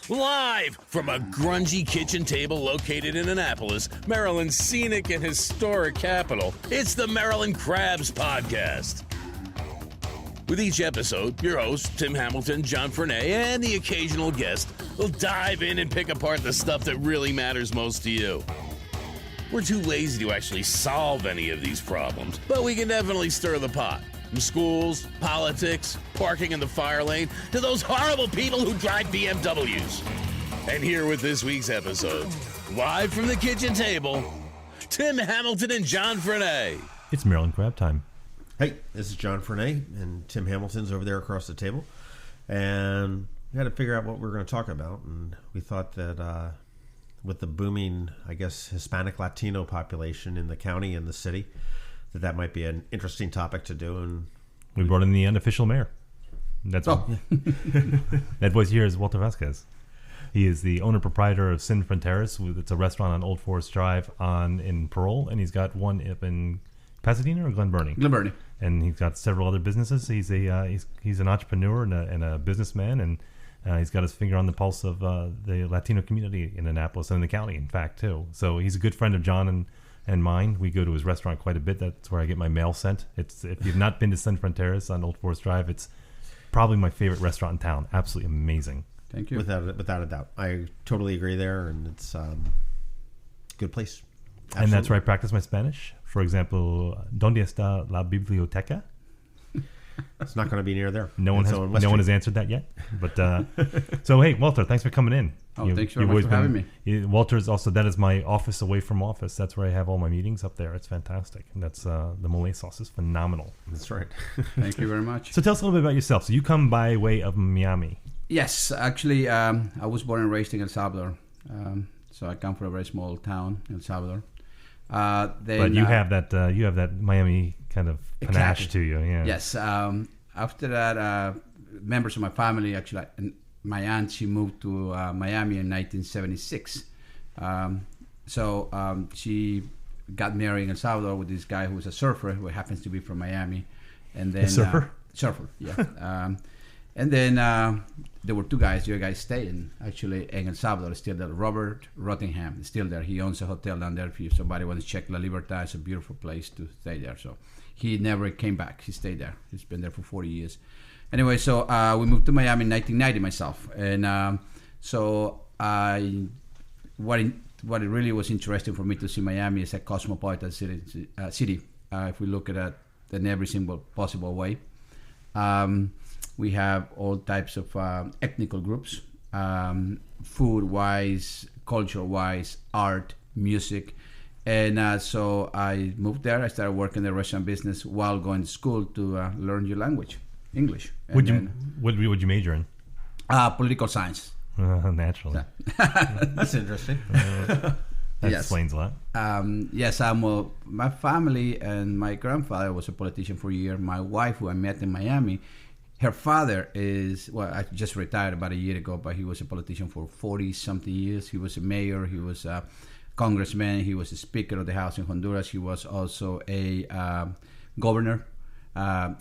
Live from a grungy kitchen table located in Annapolis, Maryland's scenic and historic capital, it's the Maryland Crabs Podcast. With each episode, your hosts, Tim Hamilton, John Fernay, and the occasional guest will dive in and pick apart the stuff that really matters most to you. We're too lazy to actually solve any of these problems, but we can definitely stir the pot. From schools, politics, parking in the fire lane, to those horrible people who drive BMWs. And here with this week's episode, live from the kitchen table, Tim Hamilton and John Fernay. It's Maryland Crab time. Hey, this is John Fernay, and Tim Hamilton's over there across the table. And we had to figure out what we were going to talk about, and we thought that with the booming, I guess, Hispanic Latino population in the county and the city, that might be an interesting topic to do. And we brought in the unofficial mayor. That voice here is Walter Vasquez. He is the owner proprietor of Sin Fronteras. It's a restaurant on Old Forest Drive in Parole, and he's got one up in Pasadena or Glen Burnie? Glen Burnie. And he's got several other businesses. He's an entrepreneur and a businessman, and he's got his finger on the pulse of the Latino community in Annapolis and in the county, in fact, too. So he's a good friend of John and mine. We go to his restaurant quite a bit. That's where I get my mail sent. If you've not been to Sin Fronteras on Old Forest Drive, it's probably my favorite restaurant in town. Absolutely amazing. Thank you. Without a doubt. I totally agree there, and it's a good place. Absolutely. And that's where I practice my Spanish. For example, ¿Dónde está la biblioteca? It's not going to be near there. No one has answered that yet. But so hey, Walter, thanks for coming in. Thanks very much for having me. Walter's also, that is my office away from office. That's where I have all my meetings up there. It's fantastic. And that's the mole sauce is phenomenal. That's right. Thank you very much. So tell us a little bit about yourself. So you come by way of Miami. Yes, actually, I was born and raised in El Salvador. So I come from a very small town, El Salvador. But you have that Miami kind of panache exactly. to you, yeah. Yes. After that, members of my family, actually, my aunt, she moved to Miami in 1976. So she got married in El Salvador with this guy who was a surfer, who happens to be from Miami. And then a surfer? Surfer, yeah. And then there were two guys. The other guy staying actually in El Salvador, still there. Robert Rottingham is still there. He owns a hotel down there. If somebody wants to check La Libertad, it's a beautiful place to stay there. So he never came back. He stayed there. He's been there for 40 years. Anyway, so we moved to Miami in 1990 myself. And so what it really was interesting for me to see Miami as a cosmopolitan city. If we look at it in every single possible way. We have all types of ethnical groups, food-wise, culture-wise, art, music. And so I moved there. I started working in the restaurant business while going to school to learn your language, English. What would you major in? Political science. Naturally. That's interesting. That Yes. explains a lot. Yes, my family and my grandfather was a politician for a year. My wife, who I met in Miami, her father I just retired about a year ago, but he was a politician for 40-something years. He was a mayor. He was a congressman. He was a speaker of the House in Honduras. He was also a governor.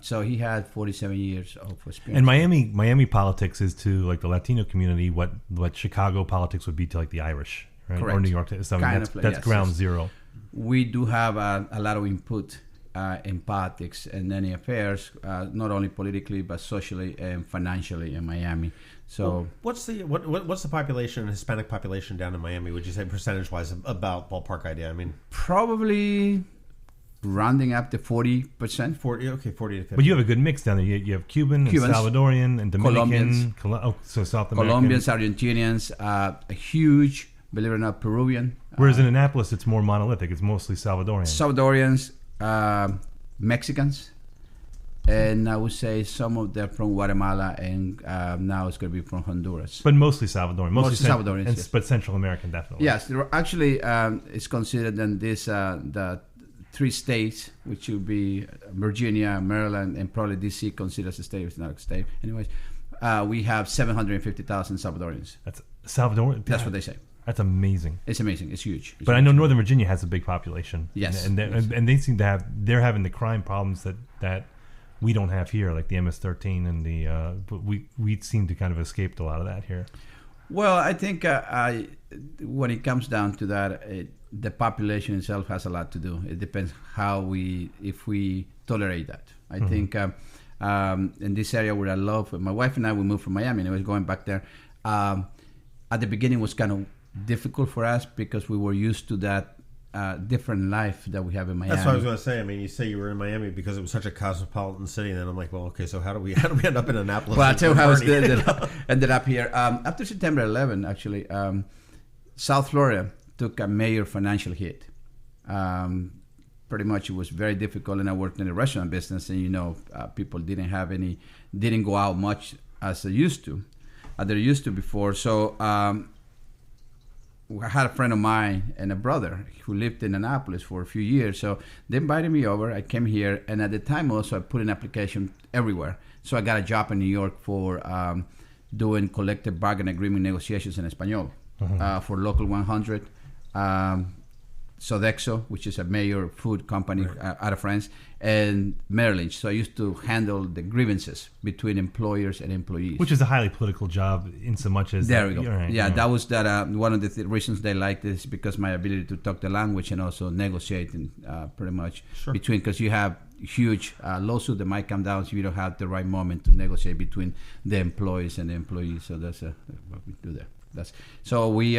So he had 47 years of experience. And Miami politics is to like the Latino community what Chicago politics would be to like the Irish, right? Correct. Or New York. So that's yes, ground yes. zero. We do have a lot of input in politics and any affairs, not only politically but socially and financially in Miami. So, what's the population, Hispanic population down in Miami? Would you say percentage-wise, about ballpark idea? I mean, probably rounding up to 40%. 40 to 50. But you have a good mix down there. You have Cubans, and Salvadorian, and Dominican, so South American. Colombians, Argentinians, a huge, believe it or not, Peruvian. Whereas in Annapolis, it's more monolithic. It's mostly Salvadorian. Salvadorians, Mexicans, and I would say some of them from Guatemala, and now it's going to be from Honduras. But mostly Salvadorian. Mostly Salvadorians, yes. But Central American, definitely. Yes, there are actually, it's considered in this the 3 states, which would be Virginia, Maryland, and probably D.C. considered as a state. It's not a state. Anyways, we have 750,000 Salvadorians. That's Salvadorian? That's what they say. That's amazing. It's amazing. It's huge. But I know Northern Virginia has a big population. Yes. And they seem to they're having the crime problems that we don't have here, like the MS-13 and but we seem to kind of escaped a lot of that here. Well, I think when it comes down to that, the population itself has a lot to do. It depends if we tolerate that. I think in this area where I love, my wife and I, we moved from Miami, and I was going back there. At the beginning, it was kind of difficult for us because we were used to that different life that we have in Miami. That's what I was going to say. I mean, you say you were in Miami because it was such a cosmopolitan city, and then I'm like, well, okay, so how do we end up in Annapolis? Well, I'll tell you how it ended up here. After September 11, actually, South Florida took a major financial hit. Pretty much, it was very difficult, and I worked in the restaurant business, and people didn't go out much as they used to before. So I had a friend of mine and a brother who lived in Annapolis for a few years. So they invited me over. I came here. And at the time also, I put an application everywhere. So I got a job in New York for doing collective bargaining agreement negotiations in Espanol for Local 100. Sodexo, which is a major food company out of France, and Merrill Lynch. So I used to handle the grievances between employers and employees. Which is a highly political job in so much as... There we go. Right, yeah, that was one of the reasons they liked this, because my ability to talk the language and also negotiate and pretty much between, because you have huge lawsuit that might come down if you don't have the right moment to negotiate between the employees and the employees. So that's what we do there. So we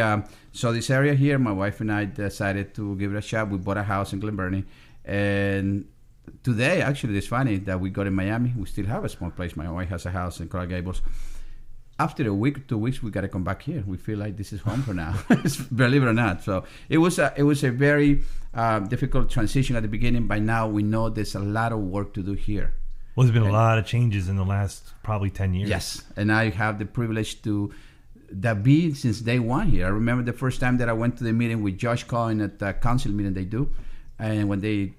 so this area here, my wife and I decided to give it a shot. We bought a house in Glen Burnie, and today, actually, it's funny that we got in Miami. We still have a small place. My wife has a house in Coral Gables. After a week or 2 weeks, we got to come back here. We feel like this is home for now, believe it or not. So it was a very difficult transition at the beginning. By now, we know there's a lot of work to do here. Well, there's been a lot of changes in the last probably 10 years. Yes, and I have the privilege to be since day one here. I remember the first time that I went to the meeting with Josh Cohen at the council meeting they do, and when they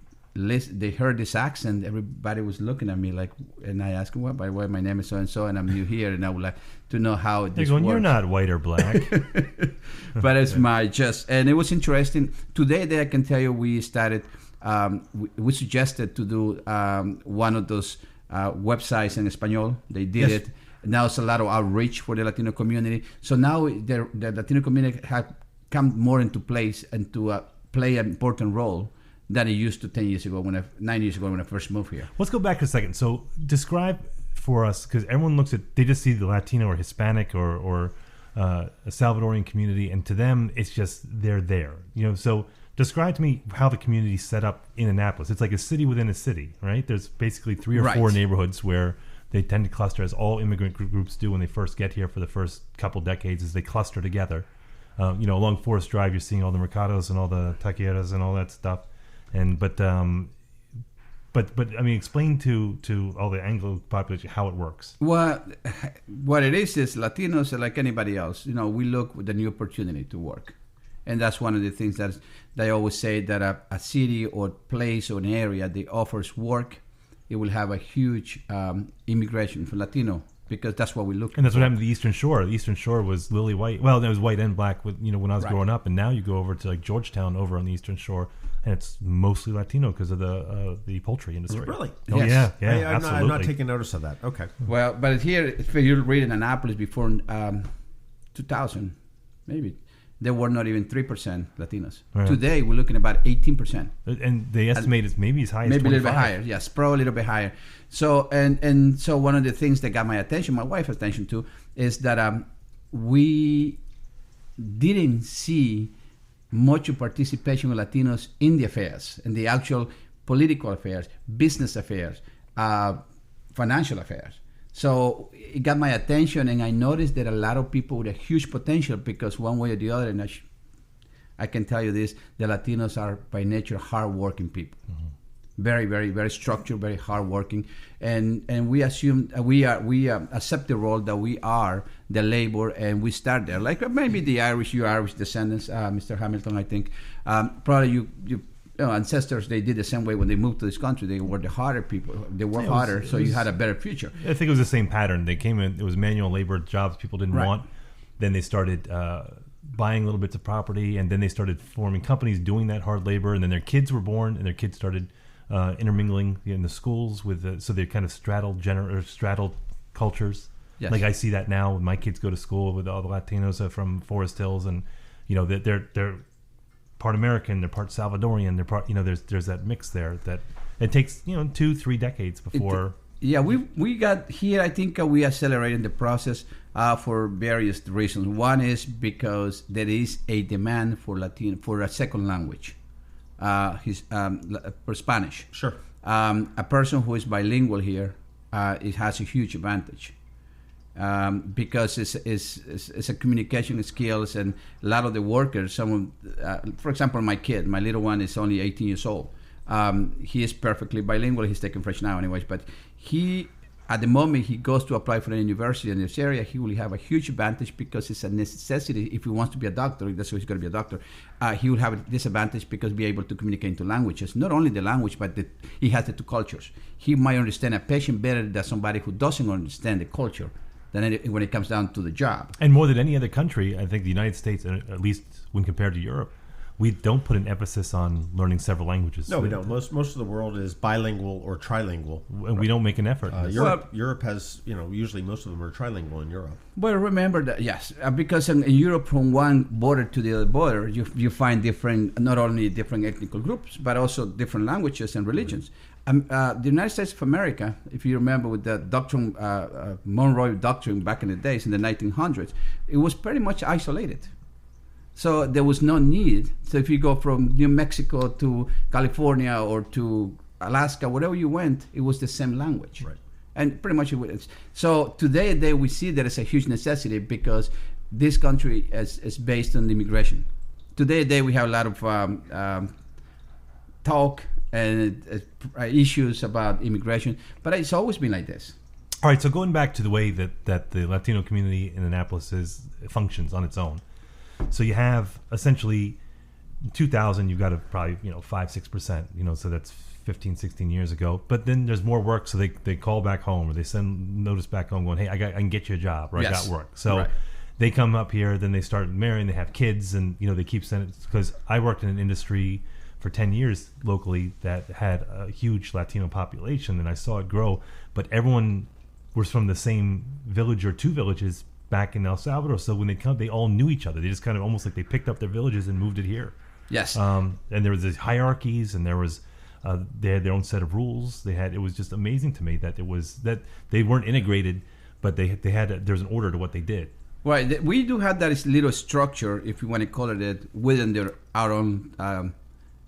heard this accent, everybody was looking at me like, and I asked them, well, by the way, my name is so and so, and I'm new here, and I would like to know how this works. You're not white or black, but it's and it was interesting. Today, I can tell you, we started. We suggested to do one of those websites in Espanol. They did it. Now it's a lot of outreach for the Latino community. So now the Latino community have come more into place and to play an important role than it used to 9 years ago when I first moved here. Let's go back a second. So describe for us, because everyone they just see the Latino or Hispanic or a Salvadorian community, and to them it's just they're there. So describe to me how the community's set up in Annapolis. It's like a city within a city, right? There's basically 3 or 4 neighborhoods where they tend to cluster, as all immigrant groups do when they first get here for the first couple decades, is they cluster together. Along Forest Drive, you're seeing all the mercados and all the taqueras and all that stuff. But I mean, explain to all the Anglo population how it works. Well, what it is Latinos are like anybody else. We look with a new opportunity to work. And that's one of the things that they always say, that a city or place or an area that offers work, it will have a huge immigration for Latino, because that's what we look for. And that's what happened to the Eastern Shore. The Eastern Shore was lily white. Well, it was white and black when I was growing up. And now you go over to like Georgetown over on the Eastern Shore, and it's mostly Latino because of the poultry industry. Really? Oh, yes. Yeah, absolutely. I'm not taking notice of that. Okay. Well, but here, if you read in Annapolis before 2000, maybe, there were not even 3% Latinos. Right. Today, we're looking at about 18%. And they estimate it's maybe as high as 25. Maybe a little bit higher. Yes, probably a little bit higher. So, and so one of the things that got my attention, my wife's attention too, is that we didn't see much participation of Latinos in the affairs, in the actual political affairs, business affairs, financial affairs. So it got my attention, and I noticed that a lot of people with a huge potential, because one way or the other, and I can tell you this, the Latinos are by nature hardworking people. Mm-hmm. Very, very, very structured, very hardworking, and we assume we accept the role that we are the labor, and we start there. Like maybe the Irish, you Irish descendants, Mr. Hamilton, I think, probably you ancestors, they did the same way when they moved to this country. They were the harder people. They worked harder, so you had a better future. I think it was the same pattern. They came in, it was manual labor jobs people didn't want. Then they started buying little bits of property, and then they started forming companies doing that hard labor, and then their kids were born, and their kids started intermingling in the schools with so they kind of straddled cultures. Yes. Like I see that now when my kids go to school with all the Latinos are from Forest Hills, and they're part American, they're part Salvadorian, they're part there's that mix there that it takes 2-3 decades before. We got here. I think we accelerated the process for various reasons. One is because there is a demand for a second language, for Spanish. Sure. A person who is bilingual here, it has a huge advantage. Because it's a communication skills, and a lot of the workers, for example, my little one is only 18 years old. He is perfectly bilingual. He's taking French now anyways, but at the moment he goes to apply for a university in this area, he will have a huge advantage because it's a necessity. If he wants to be a doctor, that's why he's going to be a doctor. He will have a disadvantage because be able to communicate in two languages. Not only the language, but he has the two cultures. He might understand a patient better than somebody who doesn't understand the culture than when it comes down to the job. And more than any other country, I think the United States, at least when compared to Europe, we don't put an emphasis on learning several languages. No, we don't. Most of the world is bilingual or trilingual. And we don't make an effort. Europe has, usually most of them are trilingual in Europe. But remember that, yes, because in Europe, from one border to the other border, you find not only different ethnic groups, but also different languages and religions. The United States of America, if you remember with the doctrine, Monroe Doctrine back in the days, in the 1900s, it was pretty much isolated. So there was no need. So if you go from New Mexico to California or to Alaska, wherever you went, it was the same language. Right. And pretty much it was. So today we see that it's a huge necessity because this country is based on immigration. Today we have a lot of talk and issues about immigration, but it's always been like this. All right, so going back to the way that the Latino community in Annapolis functions on its own. So you have essentially 2000, you've got a probably 5-6%, so that's 15-16 years ago. But then there's more work, so they call back home or they send notice back home going, hey, I can get you a job, or yes. I got work. So they come up here, then they start marrying, they have kids, and they keep sending. Because I worked in an industry for 10 years locally that had a huge Latino population, and I saw it grow. But everyone was from the same village or two villages back in El Salvador, so when they come, they all knew each other. They just kind of almost like they picked up their villages and moved it here. Yes. And there was these hierarchies, and there was they had their own set of rules. It was just amazing to me that they weren't integrated, but there's an order to what they did. Right. We do have that little structure, if you want to call it, within our own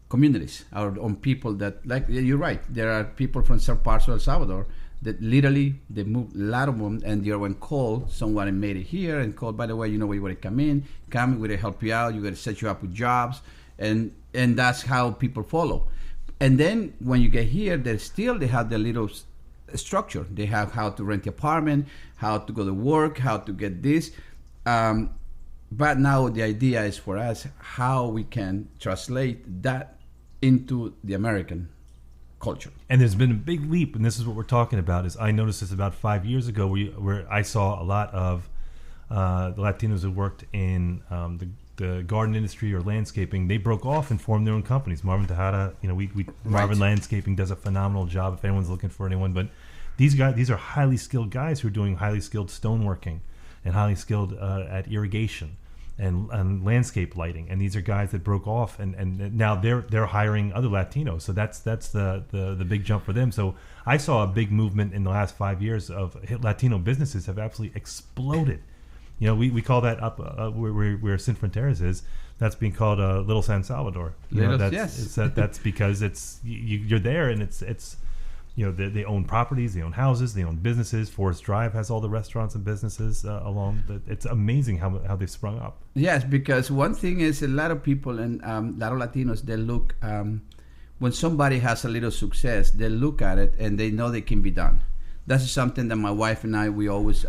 communities, our own people. That, like you're right, there are people from some parts of El Salvador that literally they moved a lot of them, and the other one called someone and made it here and called, by the way, you want to come, we're going to help you out, we're going to set you up with jobs, and that's how people follow. And then when you get here, they have their little structure. They have how to rent the apartment, how to go to work, how to get this. But now the idea is for us how we can translate that into the American culture. And there's been a big leap, and this is what we're talking about. Is I noticed this about 5 years ago, where I saw a lot of the Latinos who worked in the garden industry or landscaping. They broke off and formed their own companies. Marvin Tejada, Marvin Landscaping does a phenomenal job if anyone's looking for anyone. But these are highly skilled guys who are doing highly skilled stoneworking and highly skilled at irrigation and landscape lighting, and these are guys that broke off, and now they're hiring other Latinos. So that's the big jump for them. So I saw a big movement in the last 5 years of Latino businesses have absolutely exploded. We call that up where Sin Fronteras is. That's being called Little San Salvador. That's because you're there, and it's they own properties, they own houses, they own businesses. Forest Drive has all the restaurants and businesses along. It's amazing how they've sprung up. Yes, because one thing is a lot of people and a lot of Latinos, they look, when somebody has a little success, they look at it and they know they can be done. That's something that my wife and I, we always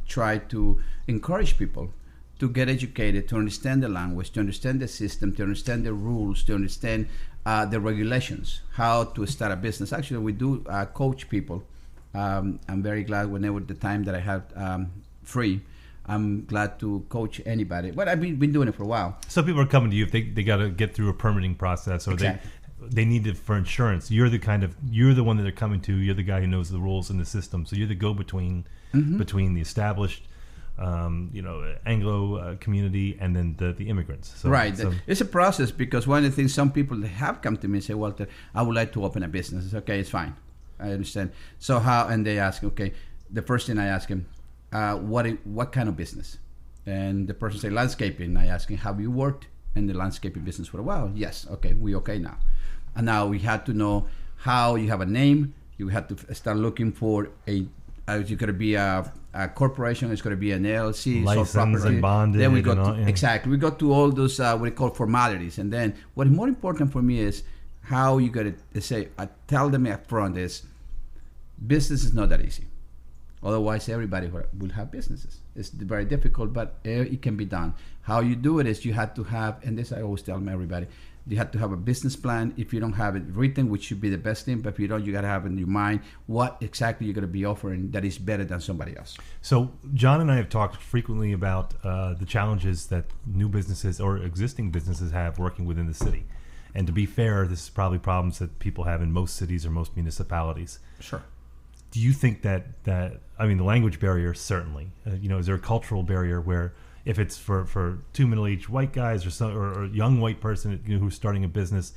try to encourage people to get educated, to understand the language, to understand the system, to understand the rules, to understand the regulations, how to start a business. Actually, we do coach people. I'm very glad whenever the time that I have free, I'm glad to coach anybody. But I've been doing it for a while. So people are coming to you if they got to get through a permitting process, or exactly. they need it for insurance. You're the one that they're coming to. You're the guy who knows the rules in the system. So you're the go-between between the established, Anglo community and then the immigrants. So, right. It's a process, because one of the things some people have come to me and say, Walter, I would like to open a business. It's okay, it's fine. I understand. So how? And they ask, okay, the first thing I ask him, what kind of business? And the person say landscaping. I ask him, have you worked in the landscaping business for a while? Yes. Okay, we okay now. And now we had to know how you have a name. You had to start looking for it's going to be a corporation. It's going to be an LLC, license and bonded. Then we go exactly. We got to all those what we call formalities. And then what is more important for me is how you got to say. I tell them up front is business is not that easy. Otherwise, everybody will have businesses. It's very difficult, but it can be done. How you do it is you have to have, and this I always tell everybody, you have to have a business plan. If you don't have it written, which should be the best thing, but if you don't, you got to have in your mind what exactly you're going to be offering that is better than somebody else. So John and I have talked frequently about the challenges that new businesses or existing businesses have working within the city. And to be fair, this is probably problems that people have in most cities or most municipalities. Sure. Do you think that the language barrier, certainly, is there a cultural barrier where if it's for two middle-aged white guys or a young white person who's starting a business,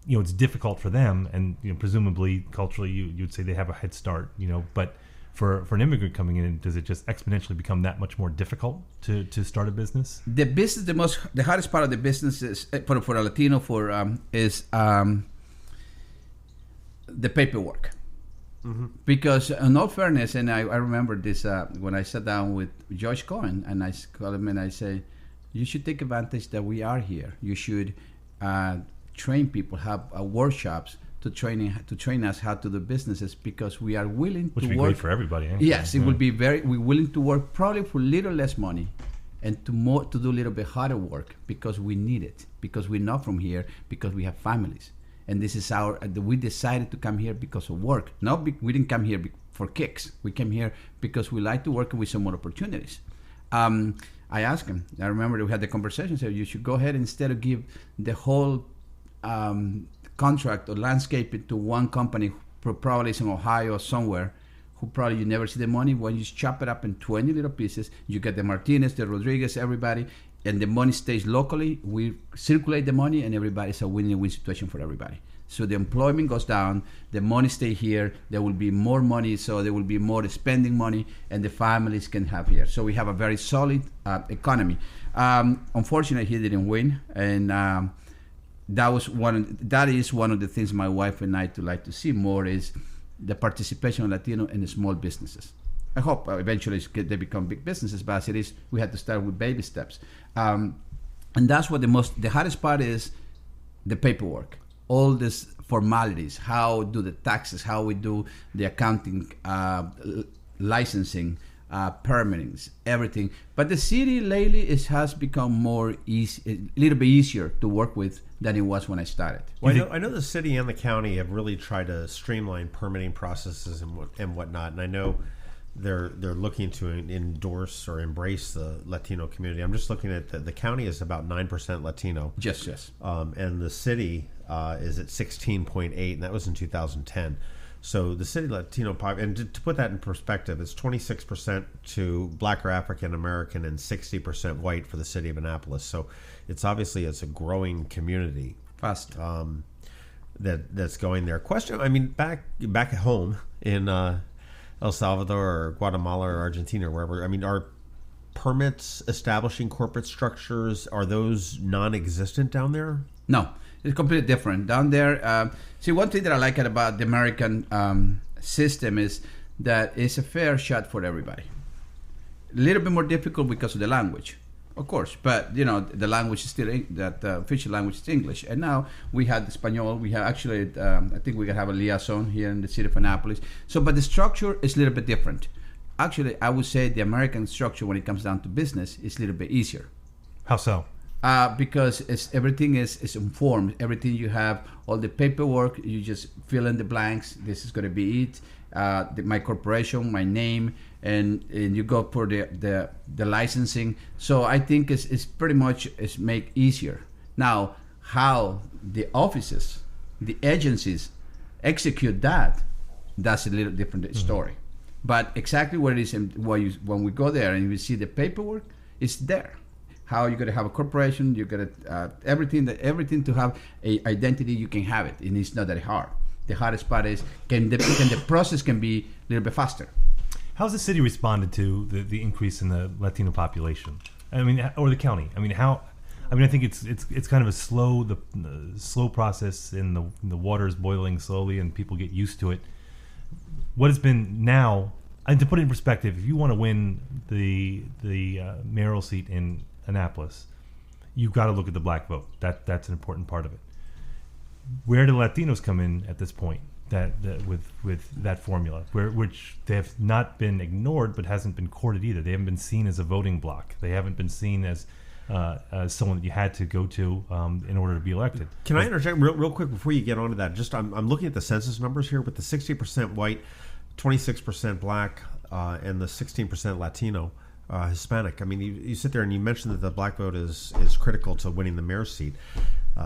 it's difficult for them, and presumably culturally you'd say they have a head start, but for an immigrant coming in, does it just exponentially become that much more difficult to start a business? The hardest part of the business is for a Latino is the paperwork. Mm-hmm. Because in all fairness, and I remember this when I sat down with Josh Cohen, and I called him and I say, you should take advantage that we are here. You should train people, have workshops to train us how to do businesses, because we are willing Which to would be work. Great for everybody. Yes, it will be we're willing to work probably for a little less money, and to do a little bit harder work, because we need it, because we're not from here, because we have families. And this is we decided to come here because of work. We didn't come here for kicks. We came here because we like to work with some more opportunities. I asked him, I remember we had the conversation, said you should go ahead, instead of give the whole contract or landscaping to one company, probably in Ohio or somewhere, who probably you never see the money. When you chop it up in 20 little pieces, you get the Martinez, the Rodriguez, everybody, and the money stays locally. We circulate the money, and everybody's a win-win situation for everybody. So the employment goes down, the money stay here, there will be more money, so there will be more spending money, and the families can have here. So we have a very solid economy. Unfortunately, he didn't win, and that is one of the things my wife and I like to see more is the participation of Latino in the small businesses. I hope eventually they become big businesses, but as it is, we have to start with baby steps. And that's what the hardest part is, the paperwork. All these formalities, how do the taxes, how we do the accounting, licensing, permitting, everything. But the city lately has become more easy, a little bit easier to work with than it was when I started. Well, I know the city and the county have really tried to streamline permitting processes and whatnot, and I know they're looking to endorse or embrace the Latino community. I'm just looking at the county is about 9% Latino. Yes. And the city is at 16.8, and that was in 2010. So the city Latino population, and to put that in perspective, it's 26% to Black or African American and 60% white for the city of Annapolis. So it's a growing community. Fast. That's going there. Question. Back at home in El Salvador or Guatemala or Argentina or wherever. Are permits establishing corporate structures, are those non-existent down there? No, it's completely different. Down there, see, one thing that I like about the American system is that it's a fair shot for everybody. A little bit more difficult because of the language, of course, but the language is still that official language is English. And now we have Espanol. We have actually, I think we can have a liaison here in the city of Annapolis. So, but the structure is a little bit different. Actually, I would say the American structure, when it comes down to business, is a little bit easier. How so? Because everything is informed. Everything you have, all the paperwork, you just fill in the blanks. This is going to be it. My corporation, my name, and you go for the licensing. So I think it's pretty much make easier. Now, how the offices the agencies execute that, that's a little different story. But exactly what it is, and when we go there and we see the paperwork, it's there. How you're gonna have a corporation, you're gonna everything to have a identity, you can have it, and it's not that hard. The hardest part is the process can be a little bit faster. How's the city responded to the increase in the Latino population? I mean, or the county? I mean, I think it's kind of a slow process, and the water is boiling slowly, and people get used to it. What has been now, and to put it in perspective, if you want to win the mayoral seat in Annapolis, you've got to look at the black vote. That's an important part of it. Where do Latinos come in at this point? That with that formula, which they have not been ignored, but hasn't been courted either. They haven't been seen as a voting bloc. They haven't been seen as someone that you had to go to in order to be elected. Can I interject real quick before you get onto that? Just I'm looking at the census numbers here with the 60% white, 26% black, and the 16% Latino, Hispanic. I mean, you sit there and you mentioned that the black vote is critical to winning the mayor's seat.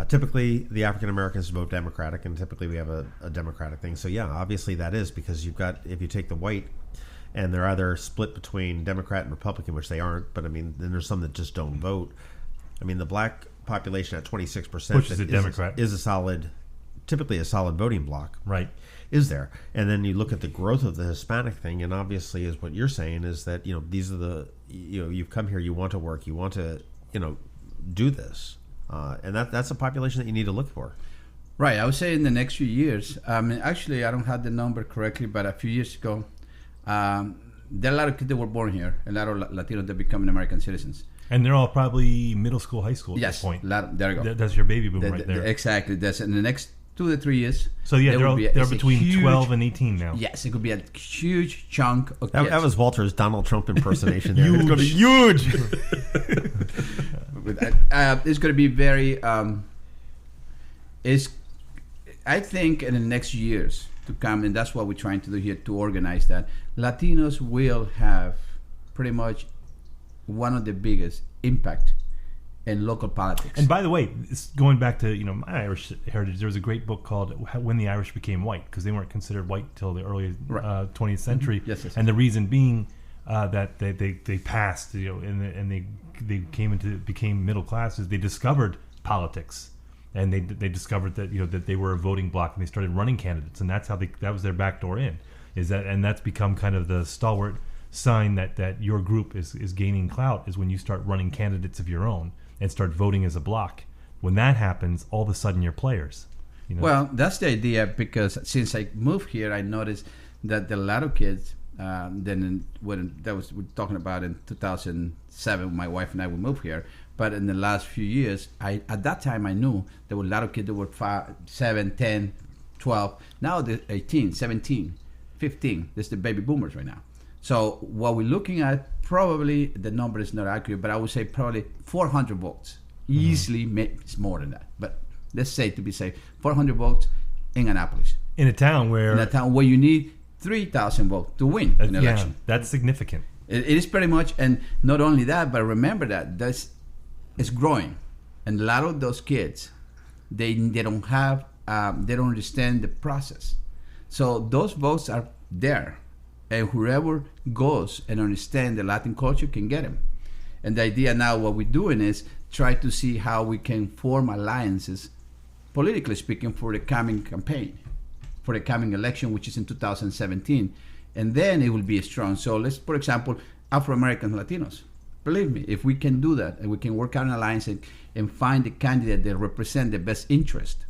Typically, the African Americans vote Democratic, and typically we have a Democratic thing. So yeah, obviously that is because if you take the white, and they're either split between Democrat and Republican, which they aren't, but I mean, then there's some that just don't vote. I mean, the black population at 26% which is a Democrat is typically a solid voting bloc, right? Is there? And then you look at the growth of the Hispanic thing, and obviously, is what you're saying is that these are you've come here, you want to work, you want to do this, and that's a population that you need to look for. Right. I would say in the next few years. Actually, I don't have the number correctly, but a few years ago. There are a lot of kids that were born here, a lot of Latinos that become American citizens. And they're all probably middle school, high school at this point. There you go. That's your baby boom right there. Exactly. That's in the next 2 to 3 years. So yeah, they're between 12 and 18 now. Yes, it could be a huge chunk of kids. That was Walter's Donald Trump impersonation there. It's going to be huge. It's going to be very... I think in the next years to come, and that's what we're trying to do here, to organize that, Latinos will have pretty much one of the biggest impact in local politics. And by the way, going back to my Irish heritage, there was a great book called "When the Irish Became White," because they weren't considered white till the early 20th century. Mm-hmm. Yes. And the reason being that they passed, and they became middle classes. They discovered politics. And they discovered that that they were a voting bloc, and they started running candidates, and that's how that was their backdoor in. And that's become kind of the stalwart sign that your group is gaining clout, is when you start running candidates of your own and start voting as a bloc. When that happens, all of a sudden you're players. Well, that's the idea, because since I moved here, I noticed that a lot of kids. We're talking about in 2007, my wife and I would move here. But in the last few years, at that time I knew there were a lot of kids that were 5, 7, 10, 12. Now they're 18, 17, 15. That's the baby boomers right now. So what we're looking at, probably the number is not accurate, but I would say probably 400 votes. Easily, it's more than that. But let's say, to be safe, 400 votes in Annapolis. In a town where you need 3,000 votes to win an election. Yeah, that's significant. It is pretty much, and not only that, but remember that it's growing, and a lot of those kids, they don't understand the process. So those votes are there, and whoever goes and understands the Latin culture can get them. And the idea now, what we're doing is try to see how we can form alliances, politically speaking, for the coming campaign, for the coming election, which is in 2017, and then it will be strong. So let's, for example, Afro-American Latinos. Believe me, if we can do that, and we can work out an alliance and find the candidate that represent the best interest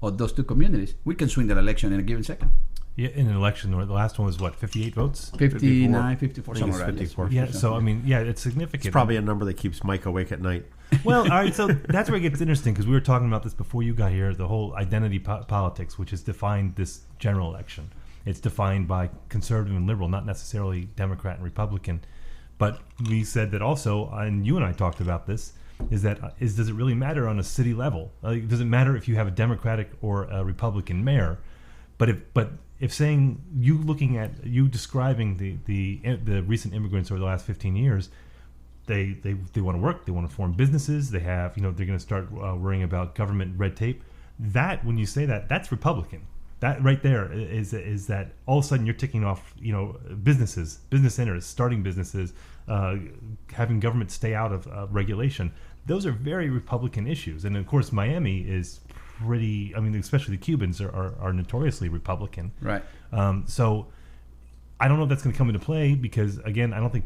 of those two communities, we can swing that election in a given second. Yeah, in an election, the last one was what, 58 votes? 59, 54, somewhere around 54. Yeah, so I mean, yeah, it's significant. It's probably a number that keeps Mike awake at night. Well, all right, so that's where it gets interesting, because we were talking about this before you got here, the whole identity politics, which has defined this general election. It's defined by conservative and liberal, not necessarily Democrat and Republican. But we said that also, and you and I talked about this, does it really matter on a city level? Does it matter if you have a Democratic or a Republican mayor? But if saying you describing the recent immigrants over the last 15 years, they want to work, they want to form businesses, they have they're going to start worrying about government red tape. that when you say that, that's Republican. That right there is that all of a sudden you're ticking off, businesses, business interests, starting businesses, having government stay out of regulation. Those are very Republican issues. And of course, Miami is pretty, especially the Cubans are notoriously Republican. Right. So I don't know if that's going to come into play because, again, I don't think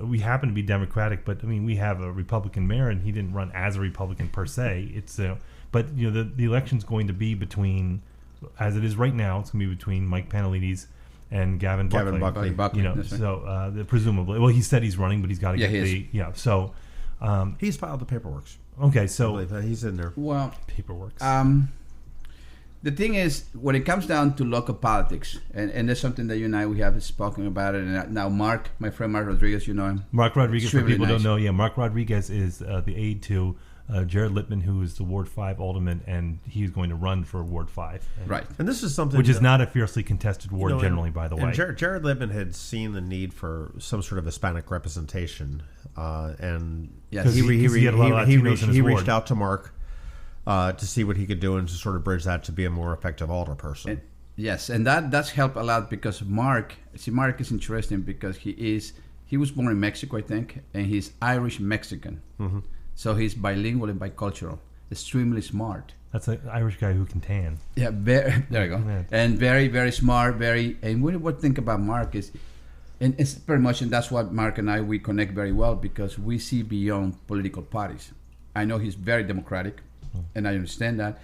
we happen to be Democratic, but we have a Republican mayor and he didn't run as a Republican per se. But the election's going to be between, as it is right now, it's going to be between Mike Panelides and Gavin Buckley. Buckley. Presumably. Well, he said he's running, but he's got to get So he's filed the paperwork. Okay, so he's in there. Well, paperwork. The thing is, when it comes down to local politics, and that's something that you and I, we have spoken about it, and now Mark, my friend Mark Rodriguez, you know him. Mark Rodriguez, for people who don't nice. know, Mark Rodriguez is the aide to Jared Littman, who is the Ward 5 alderman, and he's going to run for Ward 5. Right. And this is something... Which is not a fiercely contested ward generally, by the way. Jared Littman had seen the need for some sort of Hispanic representation, and yes. he reached out to Mark to see what he could do and to sort of bridge that to be a more effective alderperson. Yes, and that's helped a lot because Mark is interesting because he was born in Mexico, I think, and he's Irish-Mexican. Mm-hmm. So he's bilingual and bicultural, extremely smart. That's an Irish guy who can tan. Yeah, there you go. Yeah. And very, very smart, and what I think about Mark is, and it's pretty much, and that's what Mark and I, we connect very well because we see beyond political parties. I know he's very democratic, and I understand that.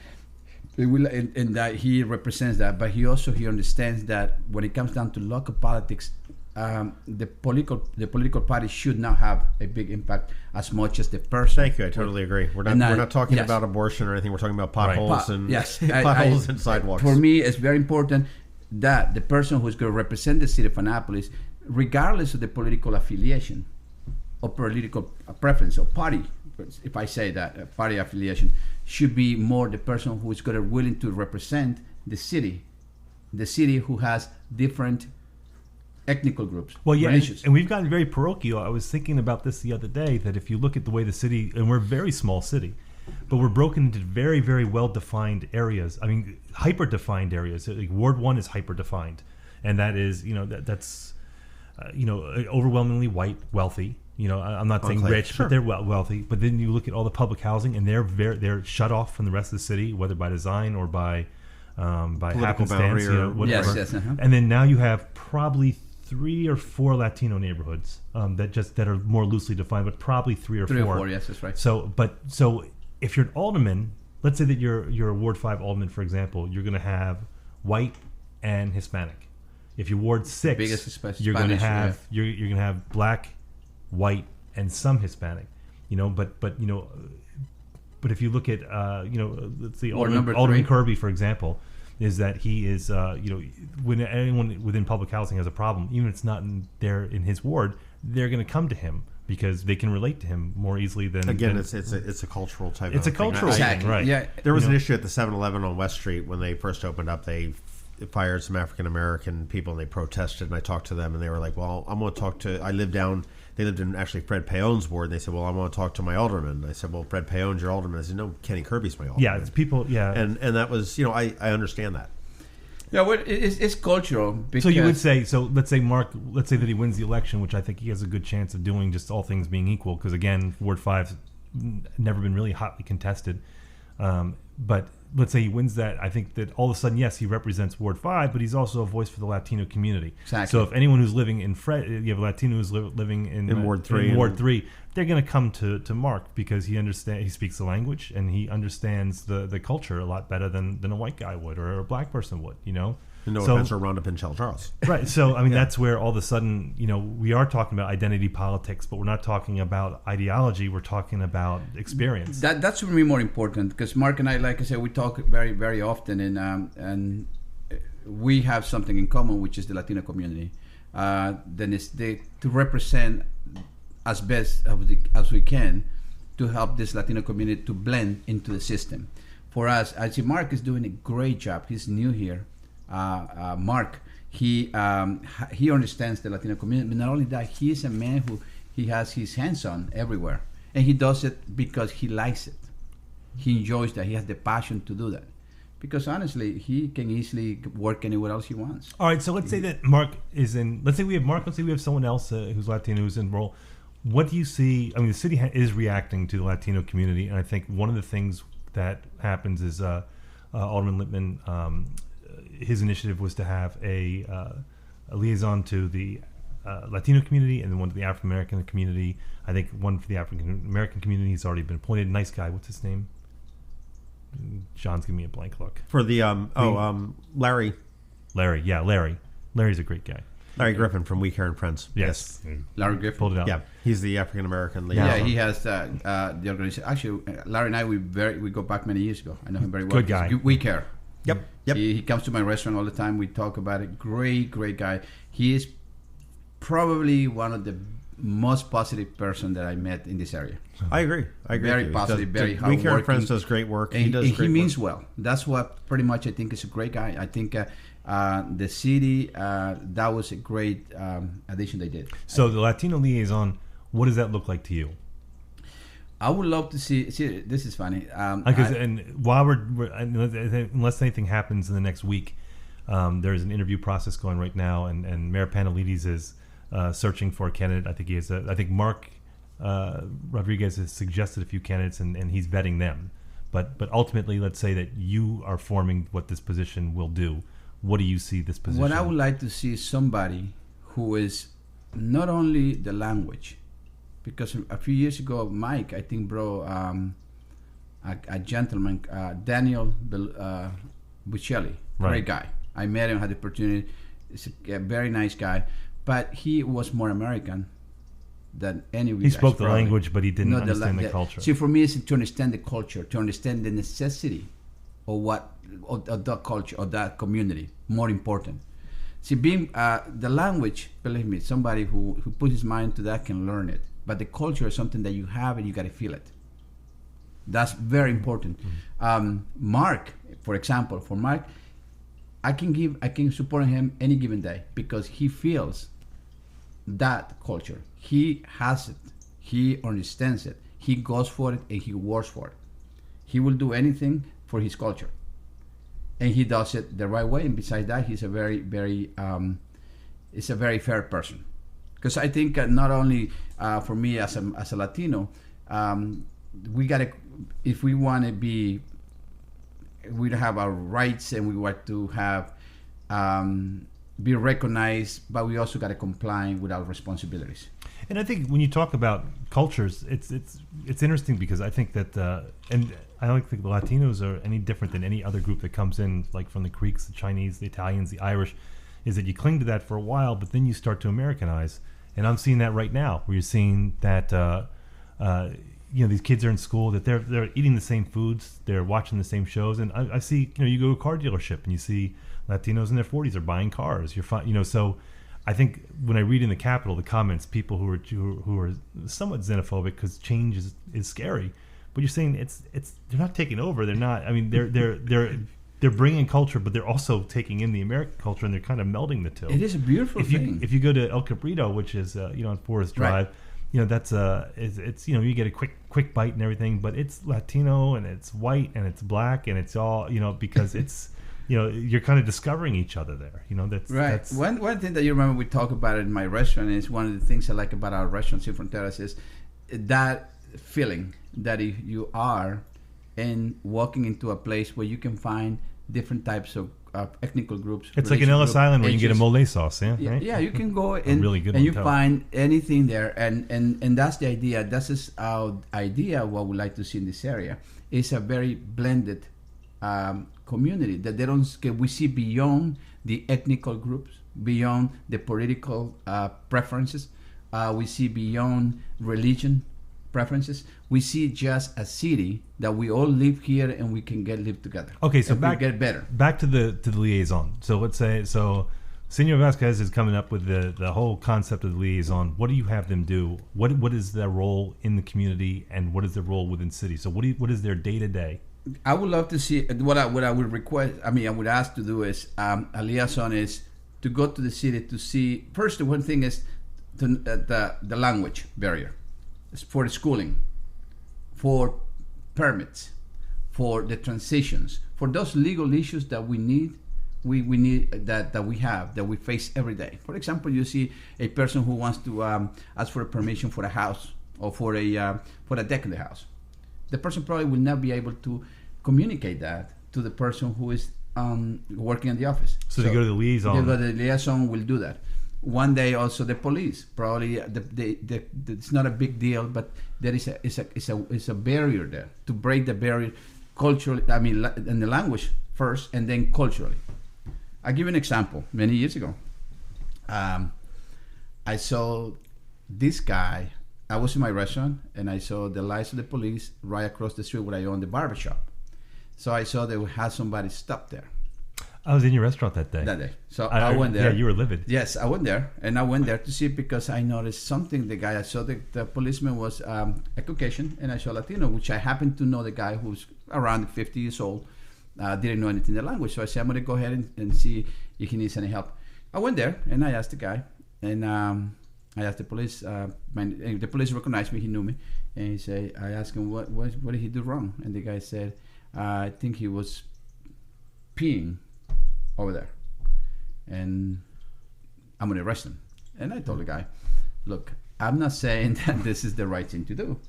And that he represents that, but he understands that when it comes down to local politics, the political party should not have a big impact as much as the person. Thank you. I totally agree. We're not talking about abortion or anything. We're talking about potholes potholes and sidewalks. For me, it's very important that the person who's going to represent the city of Annapolis, regardless of the political affiliation or political preference or party, if I say that, party affiliation, should be more the person who is going to willing to represent the city who has different ethnical groups. Well, yeah, and we've gotten very parochial. I was thinking about this the other day, that if you look at the way the city, and we're a very small city, but we're broken into very, very well-defined areas. Hyper-defined areas. Like Ward 1 is hyper-defined, and that is, that's overwhelmingly white, wealthy. I'm not saying rich, but they're wealthy. But then you look at all the public housing, and they're shut off from the rest of the city, whether by design or by happenstance, whatever. Yes, uh-huh. And then now you have probably 3 or 4 Latino neighborhoods that are more loosely defined, but probably 3 or 4. 3 or 4, yes, that's right. So if you're an alderman, let's say that you're a Ward 5 alderman, for example, you're going to have white and Hispanic. If you're Ward 6, you're going to have you're going to have black, white, and some Hispanic. But if you look at let's see, Alderman Kirby, for example, is that he is when anyone within public housing has a problem, even if it's not in his ward, they're going to come to him because they can relate to him more easily than it's a cultural type. It's of a cultural thing, right? Yeah, there was an issue at the 7-Eleven on West Street when they first opened up. They fired some African American people and they protested, and I talked to them and they were like, "Well, I'm going to talk to." They lived in actually Fred Payone's ward, and they said, "Well, I want to talk to my alderman." I said, "Well, Fred Payone's your alderman." I said, "No, Kenny Kirby's my alderman." Yeah, it's people. Yeah, and that was I understand that. Yeah, well, it's cultural. So you would say, let's say that he wins the election, which I think he has a good chance of doing, just all things being equal, because again, Ward 5's never been really hotly contested. But let's say he wins that, I think that all of a sudden, yes, he represents Ward 5, but he's also a voice for the Latino community. Exactly. So if anyone who's living in you have a Latino who's living in Ward 3, they're going to come to Mark because he speaks the language and he understands the culture a lot better than a white guy would or a black person would, No offense or Rhonda Pinchel Charles. Right. So, that's where all of a sudden, we are talking about identity politics, but we're not talking about ideology. We're talking about experience. That's for me more important because Mark and I, like I said, we talk very, very often, and we have something in common, which is the Latino community. Then it's to represent as best as we can to help this Latino community to blend into the system. For us, I see Mark is doing a great job. He's new here. Mark, he understands the Latino community, but not only that, he is a man who he has his hands on everywhere, and he does it because he likes it. He enjoys that. He has the passion to do that. because honestly, he can easily work anywhere else he wants. All right, so let's say that Mark is in. Let's say we have Mark. Let's say we have someone else who's Latino who's in role. What do you see? I mean, the city is reacting to the Latino community, and I think one of the things that happens is Alderman Lippman. His initiative was to have a liaison to the Latino community and then one to the African American community. I think one for the African American community has already been appointed. Nice guy. What's his name? John's giving me a blank look. For the Larry. Larry, yeah, Larry. Larry's a great guy. Larry Griffin from We Care and Friends. Yes. Larry Griffin Pulled it out. Yeah, he's the African American liaison. Yeah, he has the organization. Actually, Larry and I, we go back many years ago. I know him very well. Good guy. We Care. Yep. He comes to my restaurant all the time. We talk about it. Great guy. He is probably one of the most positive person that I met in this area. I agree. Very positive, very hardworking. We Care and Friends does great work. And he means work. well. That's what pretty much I think is a great guy. I think the city, that was a great addition they did. So the Latino liaison, what does that look like to you? I would love to see. This is funny. And while we're unless anything happens in the next week, there's an interview process going right now, and Mayor Panelides is searching for a candidate. I think I think Mark Rodriguez has suggested a few candidates, and he's vetting them. But ultimately, let's say that you are forming what this position will do. What do you see this position? What I would like to see is somebody who is not only the language. Because a few years ago, Mike, I think, a gentleman, Daniel Buccelli, great guy. I met him, had the opportunity. He's a very nice guy, but he was more American than any of you He guys, spoke the probably. language, but he didn't understand the culture. See, for me, it's to understand the culture, to understand the necessity of that culture, or that community, more important. See, being the language, believe me, somebody who puts his mind to that can learn it. But the culture is something that you have and you got to feel it. That's very important. Mark, for example, I can support him any given day because he feels that culture. He has it. He understands it. He goes for it and he works for it. He will do anything for his culture, and he does it the right way. And besides that, he's a very, very, it's a very fair person. Because I think not only for me as a Latino, we gotta, if we want to be, we have our rights and we want to have be recognized, but we also got to comply with our responsibilities. And I think when you talk about cultures, it's interesting because I think that and I don't think the Latinos are any different than any other group that comes in, like from the Greeks, the Chinese, the Italians, the Irish. Is that you cling to that for a while, but then you start to Americanize. And I'm seeing that right now, where you're seeing that these kids are in school, that they're eating the same foods, they're watching the same shows, and I see you go to a car dealership and you see Latinos in their 40s are buying cars. So I think when I read in the Capitol the comments, people who are somewhat xenophobic because change is scary, but you're saying it's they're not taking over. They're not. I mean they're bringing culture, but they're also taking in the American culture, and they're kind of melding the two. It is a beautiful thing. If you go to El Cabrito, which is on Forest Drive, right. That's it's you get a quick bite and everything, but it's Latino and it's white and it's black and it's all because it's you're kind of discovering each other there. That's right. That's, one thing that you remember we talk about it in my restaurant is one of the things I like about our restaurant Sin Fronteras is that feeling that if you are and walking into a place where you can find different types of ethnical groups. It's like in Ellis Island where you get a mole sauce, right? Yeah, you can go and, really good and you find anything there, and that's the idea. That's is our idea. What we like to see in this area is a very blended community that they don't. We see beyond the ethnical groups, beyond the political preferences. We see beyond religion preferences. We see just a city that we all live here and we can live together. Okay, so get better. Back to the liaison. So let's say Senor Vasquez is coming up with the whole concept of the liaison. What do you have them do? What is their role in the community, and what is their role within cities? So what is their day to day? I would love to see what I would request. I would ask to do is a liaison is to go to the city to see. First, the one thing is the language barrier. It's for the schooling, for permits, for the transitions, for those legal issues that we need. We need that we face every day. For example, you see a person who wants to ask for a permission for a house or for a deck in the house. The person probably will not be able to communicate that to the person who is working in the office. So they go to the liaison. The liaison will do that. One day, also the police. Probably it's not a big deal, but there is a barrier there to break the barrier culturally. I mean, in the language first, and then culturally. I'll give you an example. Many years ago, I saw this guy. I was in my restaurant, and I saw the lights of the police right across the street where I own the barbershop. So I saw they had somebody stop there. I was in your restaurant that day. So I went there. Yeah, you were livid. Yes, I went there, and I went there to see because I noticed something. The guy I saw, the policeman was a Caucasian, and I saw Latino, which I happened to know the guy who's around 50 years old. Didn't know anything in the language, so I said, I'm going to go ahead and see if he needs any help. I went there, and I asked the guy, and I asked the police. The police recognized me, he knew me, and he said, I asked him, what did he do wrong? And the guy said, I think he was peeing over there, and I'm going to arrest him. And I told the guy, look, I'm not saying that this is the right thing to do,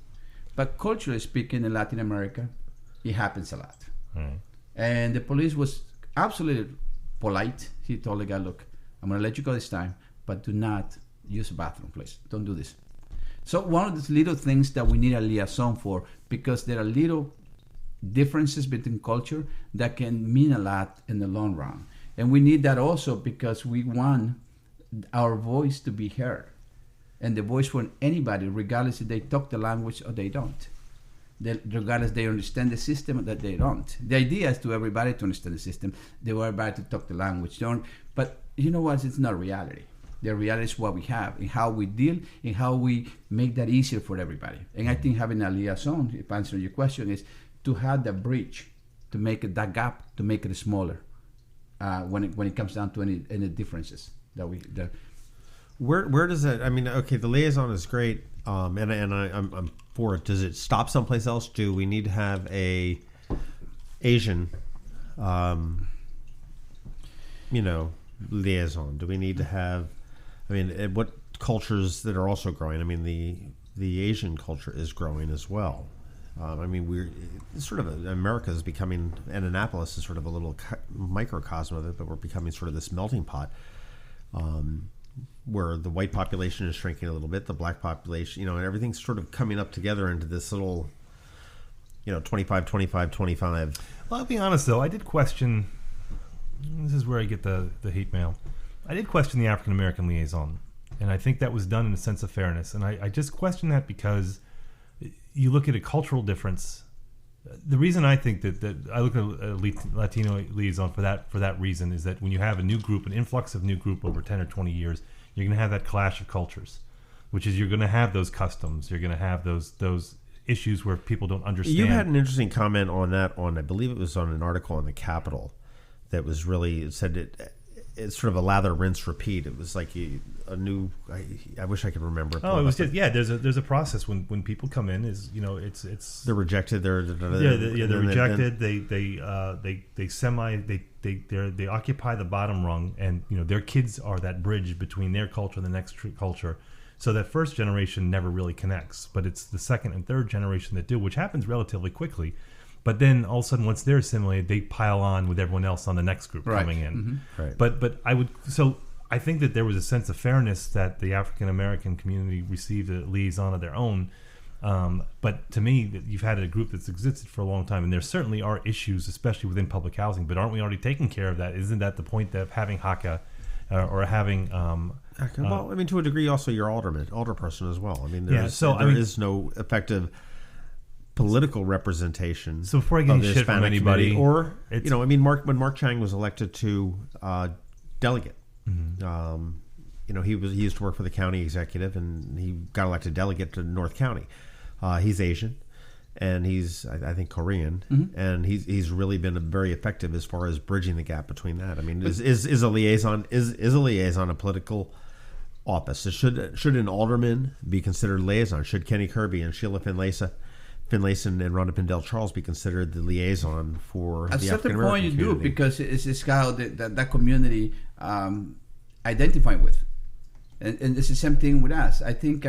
but culturally speaking, in Latin America, it happens a lot. Right. And the police was absolutely polite. He told the guy, look, I'm going to let you go this time, but do not use a bathroom, please. Don't do this. So one of those little things that we need a liaison for, because there are little differences between culture that can mean a lot in the long run. And we need that also because we want our voice to be heard. And the voice for anybody, regardless if they talk the language or they don't. Regardless they understand the system or that they don't. The idea is to everybody to understand the system. They want everybody to talk the language. But you know what? It's not reality. The reality is what we have and how we deal and how we make that easier for everybody. And I think having a liaison, if answering your question, is to have that bridge, to make it, that gap, to make it smaller when it comes down to any differences that we. Where does that? I mean, okay, the liaison is great, and I'm for it. Does it stop someplace else? Do we need to have a Asian, liaison? Do we need to have? I mean, what cultures that are also growing? I mean, the Asian culture is growing as well. I mean, we're sort of America is becoming, and Annapolis is sort of a little microcosm of it, but we're becoming sort of this melting pot. Where the white population is shrinking a little bit, the black population, and everything's sort of coming up together into this little, 25, 25, 25. Well, I'll be honest, though. I did question, this is where I get the hate mail. I did question the African-American liaison, and I think that was done in a sense of fairness. And I just question that because you look at a cultural difference. The reason I think that I look at a Latino liaison for that reason is that when you have a new group, an influx of new group over 10 or 20 years, you're going to have that clash of cultures, which is you're going to have those customs, you're going to have those issues where people don't understand. You had an interesting comment on that I believe it was on an article on the Capitol that was really, it said it's sort of a lather, rinse, repeat. It was like a new. I wish I could remember. Oh, it was just There's a process when people come in. It's they're rejected. They're rejected. They occupy the bottom rung, and their kids are that bridge between their culture and the next culture. So that first generation never really connects, but it's the second and third generation that do, which happens relatively quickly. But then all of a sudden, once they're assimilated, they pile on with everyone else on the next group coming in. Mm-hmm. Right. But I think that there was a sense of fairness that the African American community received a liaison of their own. But to me, that you've had a group that's existed for a long time, and there certainly are issues, especially within public housing. But aren't we already taking care of that? Isn't that the point of having HACA or having? Well, I mean, to a degree, also your alderperson as well. I mean, there is no effective political representation. So before I get any shit from anybody, when Mark Chang was elected to delegate, he used to work for the county executive, and he got elected delegate to North County. He's Asian, and he's I think Korean, and he's really been very effective as far as bridging the gap between that. I mean, is a liaison a political office? Should an alderman be considered liaison? Should Kenny Kirby and Sheila Finlaysa Finlayson and Rhonda Pindell Charles be considered the liaison for at the a African certain American point you community? do, because it's how that community identify with, and it's the same thing with us. I think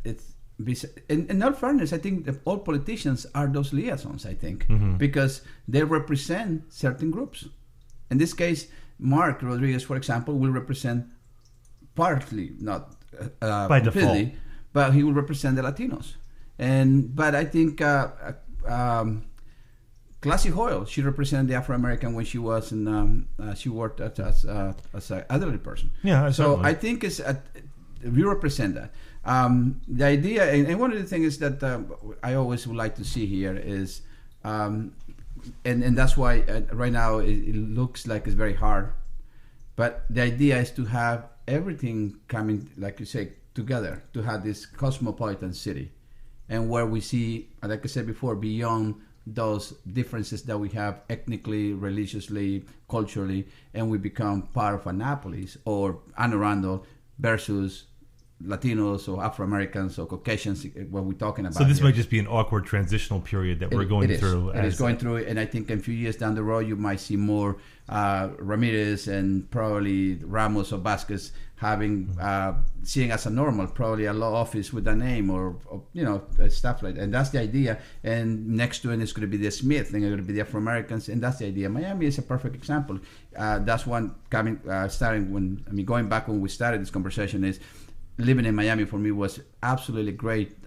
it's in all fairness, I think that all politicians are those liaisons. I think because they represent certain groups. In this case, Mark Rodriguez, for example, will represent partly, not By completely, default. but he will represent the Latinos. But I think Classy Hoyle, she represented the Afro American when she was in. She worked as an elderly person. Yeah, so certainly. I think we represent that. The idea, and one of the things that I always would like to see here is, and that's why right now it looks like it's very hard. But the idea is to have everything coming, like you say, together, to have this cosmopolitan city, and where we see, like I said before, beyond those differences that we have ethnically, religiously, culturally, and we become part of Annapolis or Arundel versus Latinos or Afro-Americans or Caucasians, what we're talking about. So this here. might just be an awkward transitional period that we're going through. It is going through, and I think in a few years down the road, you might see more Ramirez and probably Ramos or Vasquez having seeing as a normal, probably a law office with a name or stuff like that. And that's the idea. And next to it is going to be the Smith, and it's going to be the Afro-Americans, and that's the idea. Miami is a perfect example. That's one going back when we started this conversation is. Living in Miami for me was absolutely great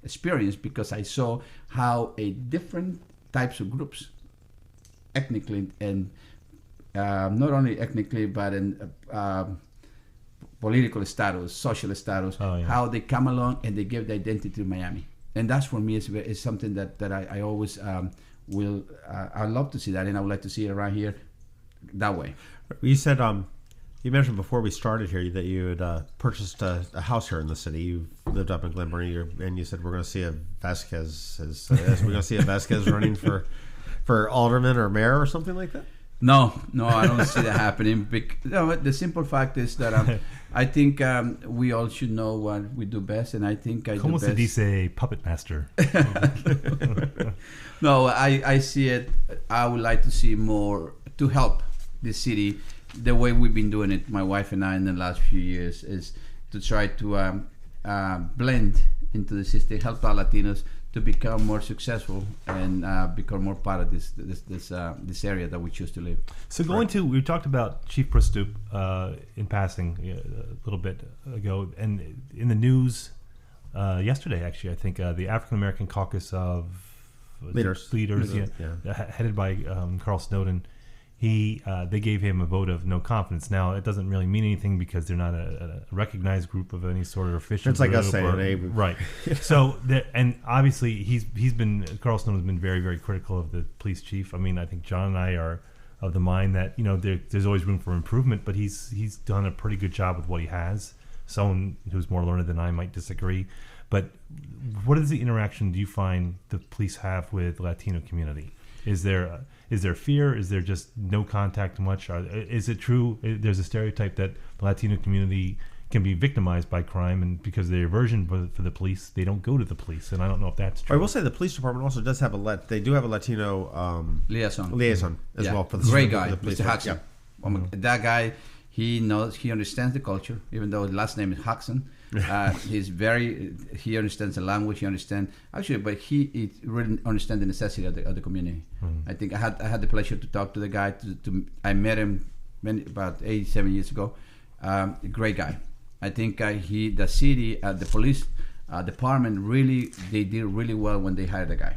experience because I saw how a different types of groups, ethnically and not only ethnically but in political status, social status, how they come along and they give the identity to Miami. And that's for me is something that I always will. I love to see that, and I would like to see it around here that way. You said you mentioned before we started here that you had purchased a house here in the city. You lived up in Glen Burnie, and you said we're going to see a Vasquez. We're going to see a Vasquez running for alderman or mayor or something like that. No, I don't see that happening. The simple fact is that I think we all should know what we do best, and I think I Como do se best. dice puppet master? No, I see it. I would like to see more to help the city. The way we've been doing it, my wife and I, in the last few years, is to try to blend into the system, help our Latinos to become more successful and become more part of this area that we choose to live. So we talked about Chief Pristoop in passing a little bit ago, and in the news yesterday, actually, I think the African American Caucus of Leaders, headed by Carl Snowden. They gave him a vote of no confidence. Now, it doesn't really mean anything because they're not a recognized group of any sort of official. It's like us saying, right? So, and obviously, Carl Snowden's been very, very critical of the police chief. I mean, I think John and I are of the mind that there's always room for improvement, but he's done a pretty good job with what he has. Someone who's more learned than I might disagree, but what is the interaction do you find the police have with the Latino community? Is there fear? Is there just no contact much? Is it true there's a stereotype that the Latino community can be victimized by crime, and because of their aversion for the police, they don't go to the police? And I don't know if that's true. I will say the police department also does have they do have a Latino liaison as well for the great guy, for the police. Mr. Hudson. That guy, he understands the culture, even though his last name is Hudson. He understands the language, but he really understands the necessity of the community. I think I had the pleasure to talk to the guy. I met him about 7 years ago. Great guy. I think the city, the police department they did really well when they hired the guy.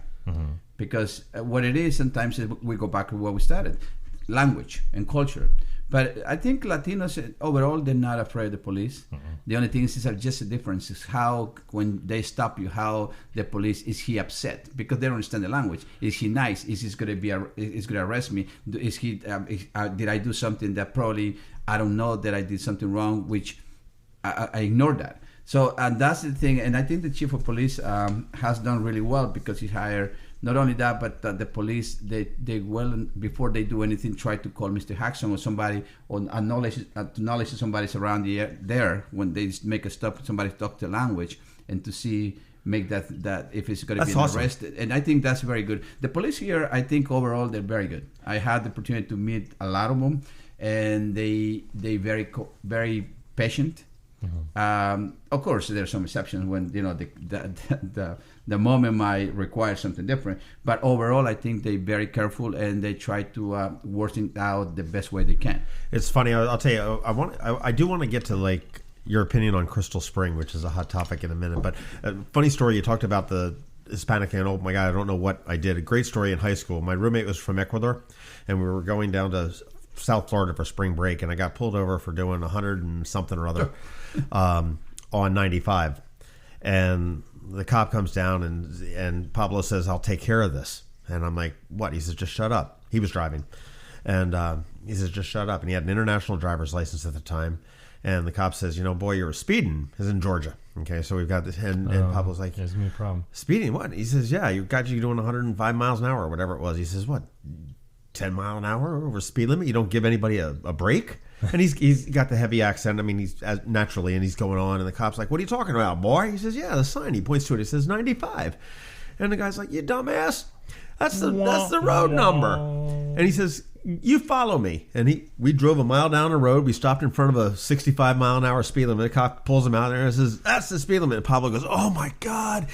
Because what it is sometimes is we go back to where we started, language and culture. But I think Latinos overall, they're not afraid of the police. The only thing is just a difference is how when they stop you, how the police, is he upset because they don't understand the language? Is he nice? Is he going to arrest me? Is he did I do something that probably I don't know that I did something wrong, which I ignored that. So that's the thing, and I think the chief of police has done really well because he hired. Not only that, but the police, they before they do anything, try to call Mr. Jackson or somebody, or acknowledge somebody's around there when they make a stop, somebody talk the language, and to see make that if it's going to be awesome. arrested. And I think that's very good. The police here, I think overall they're very good. I had the opportunity to meet a lot of them, and they very patient. Of course, there are some exceptions when the moment might require something different. But overall, I think they're very careful and they try to work it out the best way they can. It's funny. I'll tell you. I do want to get to like your opinion on Crystal Spring, which is a hot topic in a minute. But funny story. You talked about the Hispanic, and oh my God, I don't know what I did. A great story in high school. My roommate was from Ecuador, and we were going down to South Florida for spring break, and I got pulled over for doing 100 and something or other on 95. And the cop comes down, and Pablo says, "I'll take care of this." And I'm like, "What?" He says, "Just shut up." He was driving. And he says, "Just shut up." And he had an international driver's license at the time. And the cop says, "Boy, you're speeding." He's in Georgia. Okay, so we've got this. And Pablo's like, "There's going to be a problem." "Speeding? What?" He says, "Yeah, you got you doing 105 miles an hour or whatever it was." He says, "What? 10 mile an hour over speed limit? You don't give anybody a break?" And he's got the heavy accent. I mean, he's naturally, and he's going on. And the cop's like, "What are you talking about, boy?" He says, "Yeah, the sign." He points to it. It says 95. And the guy's like, "You dumbass. That's the road number." And he says, "You follow me." And we drove a mile down the road. We stopped in front of a 65 mile an hour speed limit. The cop pulls him out there and says, "That's the speed limit." And Pablo goes, "Oh my God."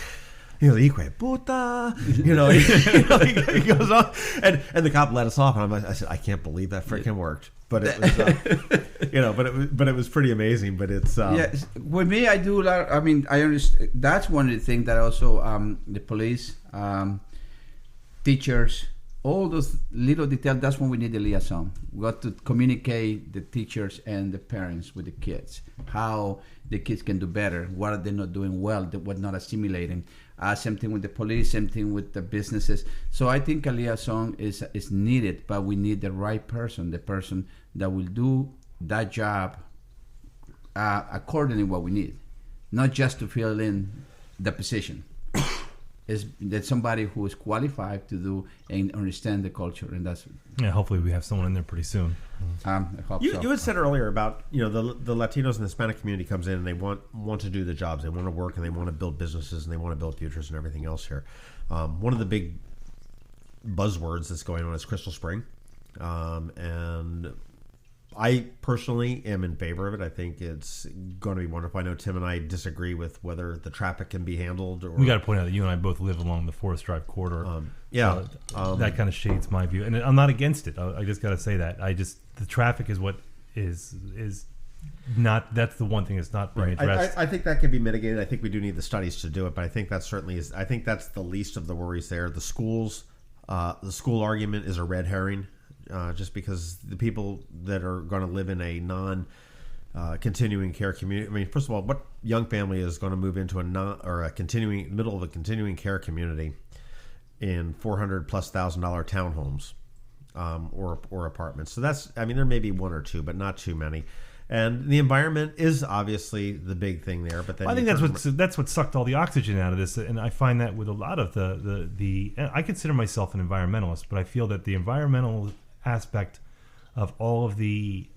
Hijo puta. He goes on. And the cop let us off. And I said, "I can't believe that freaking worked." But it was, but it was pretty amazing. But it's with me, I do a lot. I mean, I understand. That's one of the things that also the police, teachers, all those little details. That's when we need the liaison. We got to communicate the teachers and the parents with the kids, how the kids can do better, what are they not doing well, what not assimilating. Same thing with the police, same thing with the businesses. So I think a liaison is needed, but we need the right person, the person that will do that job according to what we need, not just to fill in the position. Is that somebody who is qualified to do and understand the culture, and that's hopefully we have someone in there pretty soon. I hope so. You had said earlier about the Latinos and the Hispanic community comes in and they want to do the jobs, they want to work, and they want to build businesses, and they want to build futures and everything else here. One of the big buzzwords that's going on is Crystal Spring, and I personally am in favor of it. I think it's going to be wonderful. I know Tim and I disagree with whether the traffic can be handled. We got to point out that you and I both live along the Forest Drive corridor. That kind of shades my view, and I'm not against it. I just got to say that. The traffic is what is not. That's the one thing that's not being addressed. I think that can be mitigated. I think we do need the studies to do it, but I think that certainly is. I think that's the least of the worries there. The school argument is a red herring. Just because the people that are going to live in a non-continuing care community. I mean, first of all, what young family is going to move into middle of a continuing care community in $400,000+ townhomes or apartments? So there may be one or two, but not too many. And the environment is obviously the big thing there. But then I think that's what sucked all the oxygen out of this, and I find that with a lot of the I consider myself an environmentalist, but I feel that the environmental aspect of all of the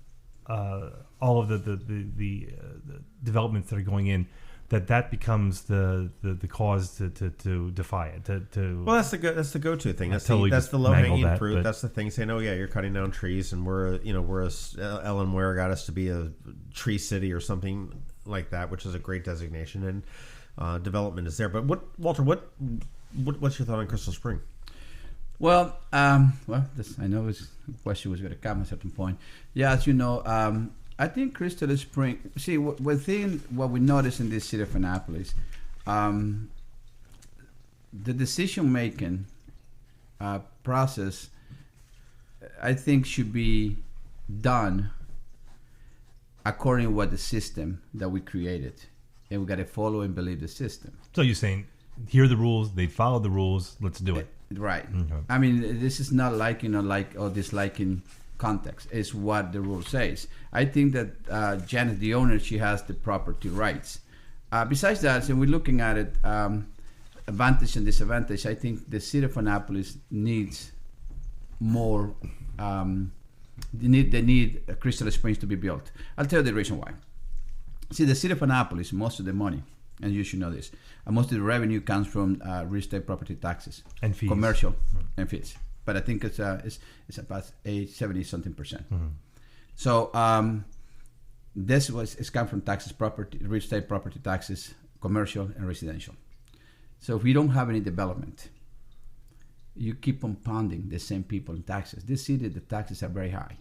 developments that are going in, that becomes the cause to defy it. Well, that's the go-to thing. That's the low-hanging fruit. That's the thing saying, "Oh yeah, you're cutting down trees, and Ellen Ware got us to be a tree city or something like that," which is a great designation, and development is there. But Walter, what's your thought on Crystal Spring? Well, I know this question was going to come at a certain point. Yeah, as you know, I think Crystal Spring. See, what we notice in this city of Annapolis, the decision-making process, I think, should be done according to what the system that we created, and we got to follow and believe the system. So you're saying, here are the rules. They followed the rules. Let's do it. Right. Okay. I mean, this is not disliking context. It's what the rule says. I think that Janet, the owner, she has the property rights. Besides that, and we're looking at it, advantage and disadvantage, I think the city of Annapolis needs more. They need Crystal Springs to be built. I'll tell you the reason why. See, the city of Annapolis, most of the money Mm-hmm. and you should know this. Most of the revenue comes from real estate property taxes and fees, commercial and fees. But I think it's about 70-something%. So this it's come from taxes, real estate property taxes, commercial and residential. So if we don't have any development, you keep on pounding the same people in taxes. This city, the taxes are very high.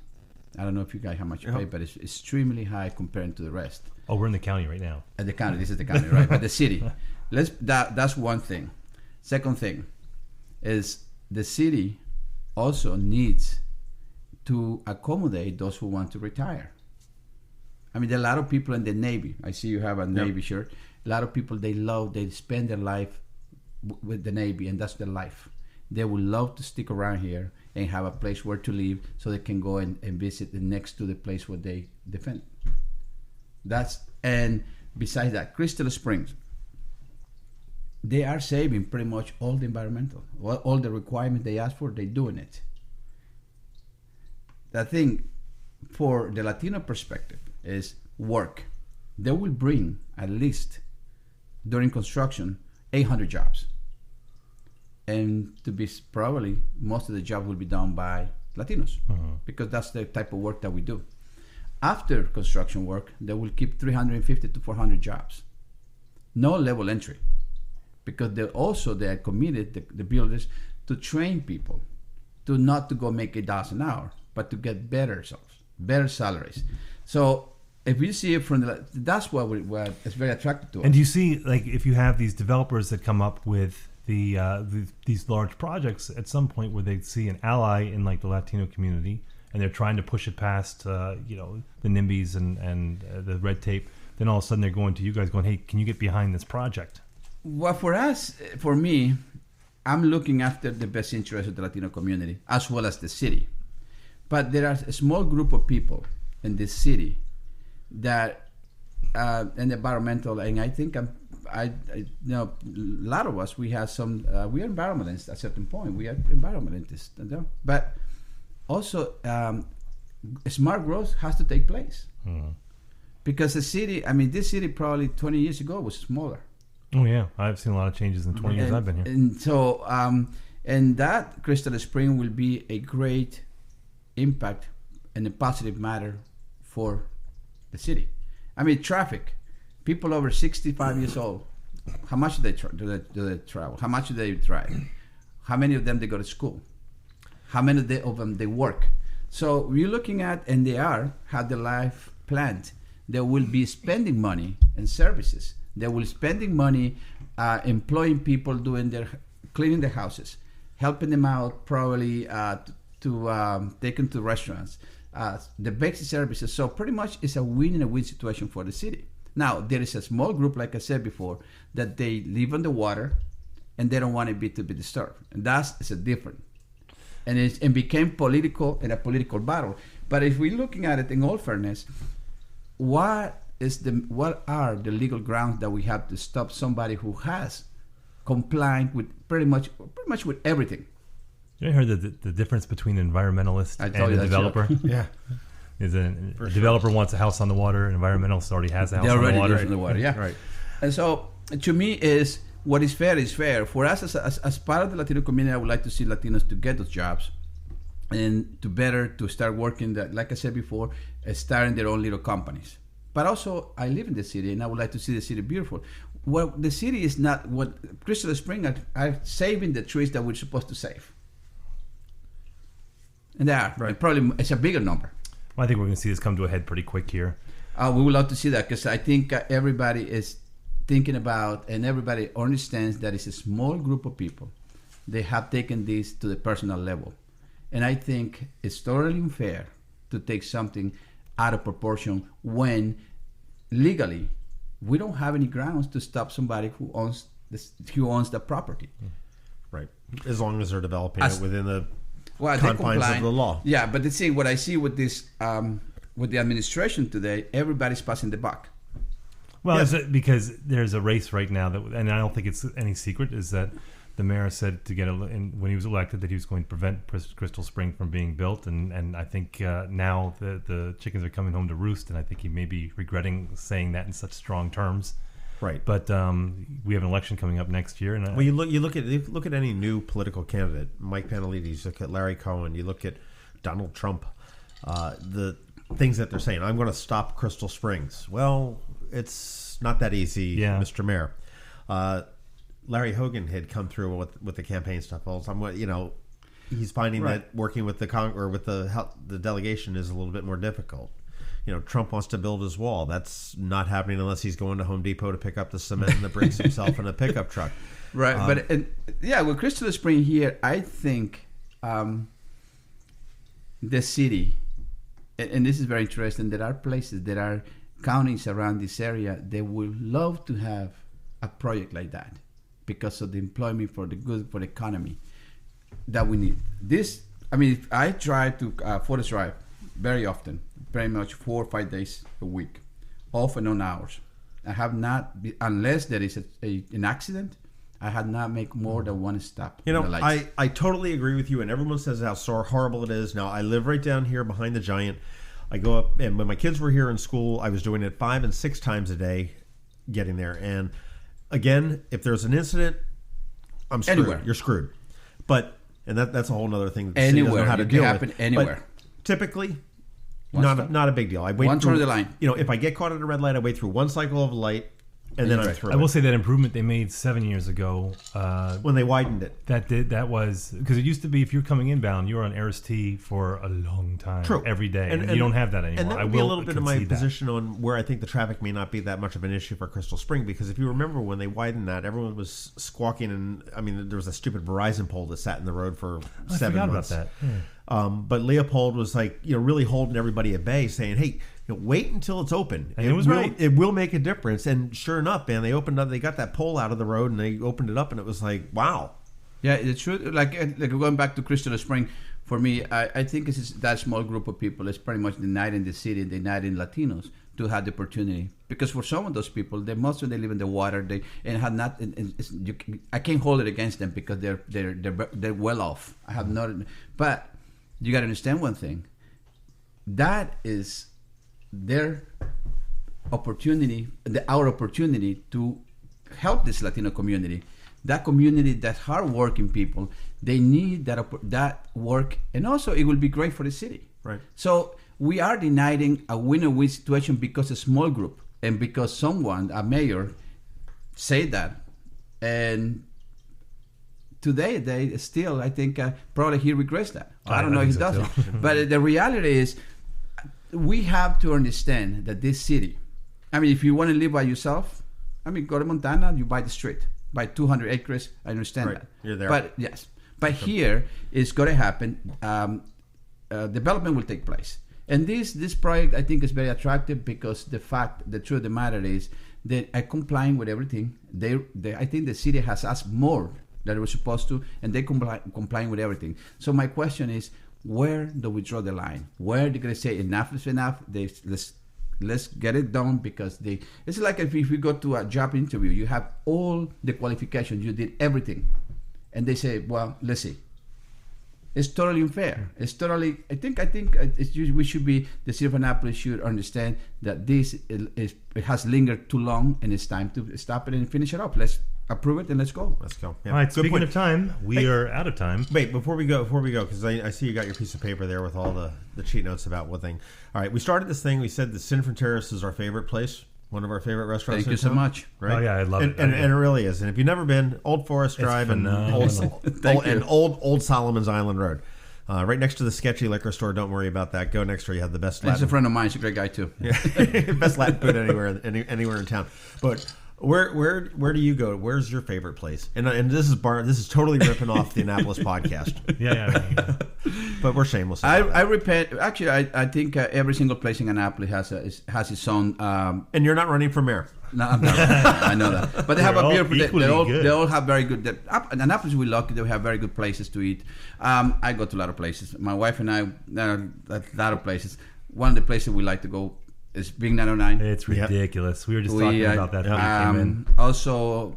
I don't know if you guys how much you pay, but it's extremely high compared to the rest. Oh, we're in the county right now. At the county, this is the county, right? But the city, that's one thing. Second thing is the city also needs to accommodate those who want to retire. I mean, there are a lot of people in the Navy. I see you have a Navy shirt. A lot of people, they spend their life with the Navy, and that's their life. They would love to stick around here and have a place where to live so they can go and visit next to the place where they defend. And besides that, Crystal Springs, they are saving pretty much all the environmental, all the requirements they ask for, they're doing it. The thing for the Latino perspective is work. They will bring at least during construction 800 jobs. And to be probably most of the jobs will be done by Latinos because that's the type of work that we do. After construction work, they will keep 350 to 400 jobs. No level entry because they are committed, the builders, to train people to not to go make $8 an hour, but to get better salaries. So if you see it from that's what it's very attractive to us. And do you see, like, if you have these developers that come up with these large projects at some point where they see an ally in like the Latino community and they're trying to push it past the NIMBYs and the red tape, then all of a sudden they're going to you guys going, hey, can you get behind this project? Well, for me, I'm looking after the best interest of the Latino community as well as the city. But there are a small group of people in this city that and environmental, and I think a lot of us, we have some, we are environmentalists at a certain point. We are environmentalists, but also smart growth has to take place because the city. I mean, this city probably 20 years ago was smaller. Oh yeah, I've seen a lot of changes in 20 years I've been here. And so, and that Crystal Spring will be a great impact and a positive matter for the city. I mean, traffic. People over 65 years old, how much do they travel? How much do they drive? How many of them they go to school? How many of them they work? So we're looking at, and they have the life planned. They will be spending money in services. They will spending money employing people cleaning their houses, helping them out probably to take them to restaurants, the basic services. So pretty much it's a win-win situation for the city. Now, there is a small group, like I said before, that they live on the water and they don't want it to be disturbed. And that's a different. And it became political in a political battle. But if we're looking at it in all fairness, what are the legal grounds that we have to stop somebody who has complied with pretty much with everything? You heard the difference between an environmentalist and a developer? Yeah. Is a developer wants a house on the water, an environmentalist already has a house on the water. Live on the water, yeah. Right. And so, to me, is what is fair is fair. For us, as part of the Latino community, I would like to see Latinos to get those jobs and to start working, that, like I said before, starting their own little companies. But also, I live in the city, and I would like to see the city beautiful. Well, the city is not what Crystal Spring are saving the trees that we're supposed to save. And they are. Right. And probably it's a bigger number. Well, I think we're going to see this come to a head pretty quick here. We would love to see that because I think everybody is thinking about and everybody understands that it's a small group of people. They have taken this to the personal level. And I think it's totally unfair to take something out of proportion when legally we don't have any grounds to stop somebody who owns the property. Right. As long as they're developing it within the confines of the law. Yeah, but the thing, what I see with this, with the administration today, everybody's passing the buck. Well, yes. Because there's a race right now and I don't think it's any secret, is that the mayor said when he was elected that he was going to prevent Crystal Spring from being built, and I think now the chickens are coming home to roost, and I think he may be regretting saying that in such strong terms. Right. But we have an election coming up next year. And well, you look at any new political candidate, Mike Pantelides, you look at Larry Cohen, you look at Donald Trump, the things that they're saying. I'm going to stop Crystal Springs. Well, it's not that easy, Mr. Mayor. Larry Hogan had come through with the campaign stuff. He's finding that working with the delegation is a little bit more difficult. Trump wants to build his wall. That's not happening unless he's going to Home Depot to pick up the cement and the bricks himself in a pickup truck. Right. With Crystal Spring here, I think the city, and this is very interesting, there are places, there are counties around this area that would love to have a project like that because of the employment for the economy that we need. I try to Forest Drive very often, pretty much 4 or 5 days a week, off and on hours. I have not, unless there is an accident, I have not make more than one stop. I totally agree with you, and everyone says how horrible it is. Now, I live right down here behind the Giant. I go up, and when my kids were here in school, I was doing it 5 and 6 times a day getting there. And again, if there's an incident, I'm screwed. Anywhere. You're screwed. And that's a whole other thing. Anywhere. City doesn't know how to deal happen with. Anywhere. But typically, not a big deal. I wait one turn of the line. If I get caught at a red light, I wait through one cycle of light, and then I'm through. I will say that improvement they made 7 years ago when they widened it. That was because it used to be if you're coming inbound, you were on Aris T for a long time, every day, and you don't have that anymore. And that would be a little bit of my position on where I think the traffic may not be that much of an issue for Crystal Spring, because if you remember when they widened that, everyone was squawking, and there was a stupid Verizon pole that sat in the road for 7 months. I forgot about that. But Leopold was really holding everybody at bay, saying, "Hey, wait until it's open. And it was right. It will make a difference." And sure enough, man, they opened up. They got that pole out of the road, and they opened it up, and it was like, wow. Yeah, it's true. Like going back to Crystal Spring, for me, I think it's that small group of people is pretty much denying the city, denying Latinos to have the opportunity. Because for some of those people, most of them live in the water. I can't hold it against them because they're well off. I have not, but you got to understand one thing. That is their opportunity, our opportunity to help this Latino community. That community, that hardworking people, they need that work, and also it will be great for the city. Right. So we are denying a win-win situation because a small group and because someone, a mayor, said that, and today they still, I think, probably he regrets that. I don't know if he doesn't, but the reality is, we have to understand that this city, if you want to live by yourself, go to Montana, you buy the street. By 200 acres, I understand that. You're there. But yes, here it's going to happen. Development will take place, and this project I think is very attractive because the truth of the matter is that are complying with everything. I think the city has asked more than they were supposed to, and they complying with everything. So my question is, where do we draw the line? Where are they going to say enough is enough? Let's get it done, because it's like if you go to a job interview, you have all the qualifications, you did everything, and they say, well, let's see. It's totally unfair. It's totally. I think we should be, the city of Annapolis should understand that this it has lingered too long, and it's time to stop it and finish it up. Let's approve it and let's go. Let's go. Yeah. All right. Speaking of time, we are out of time. Wait, before we go, because I see you got your piece of paper there with all the cheat notes about one thing. All right, we started this thing. We said the Sin Fronteras is our favorite place. One of our favorite restaurants. Thank you so much. Right? Oh yeah, I love it. And it really is. And if you've never been, Old Forest Drive and Old Solomon's Island Road, right next to the sketchy liquor store. Don't worry about that. Go next door. You have the best. He's a friend of mine. He's a great guy too. Yeah. Best Latin food anywhere in town. But where do you go? Where's your favorite place? And this is totally ripping off the Annapolis podcast. Yeah. But we're shameless. I repent. Actually, I think every single place in Annapolis has its own. And you're not running for mayor. No, I'm not. I know that. But they have a beautiful. They all have very good. In Annapolis, we're lucky. They have very good places to eat. I go to a lot of places. My wife and I, a lot of places. One of the places we like to go is Big 909. It's ridiculous. We were just talking about that. Also,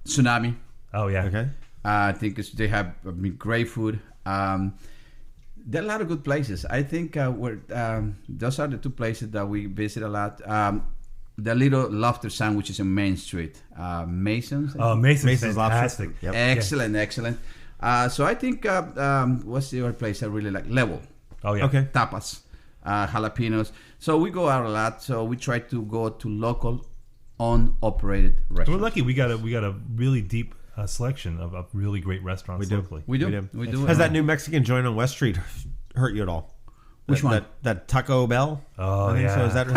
Tsunami. Oh yeah. Okay. I think they have great food. There are a lot of good places. I think those are the two places that we visit a lot. the little lobster sandwiches on Main Street. Mason's. Oh, Mason's Lobster. fantastic. Yep. Excellent. So I think, what's the other place I really like? Level. Oh yeah. Okay. Tapas, jalapenos. So we go out a lot. So we try to go to local, unoperated restaurants. We're lucky. We got a really deep selection of really great restaurants locally. We do. Has that new Mexican joint on West Street hurt you at all? Which one? That Taco Bell? Oh, I think yeah. So is that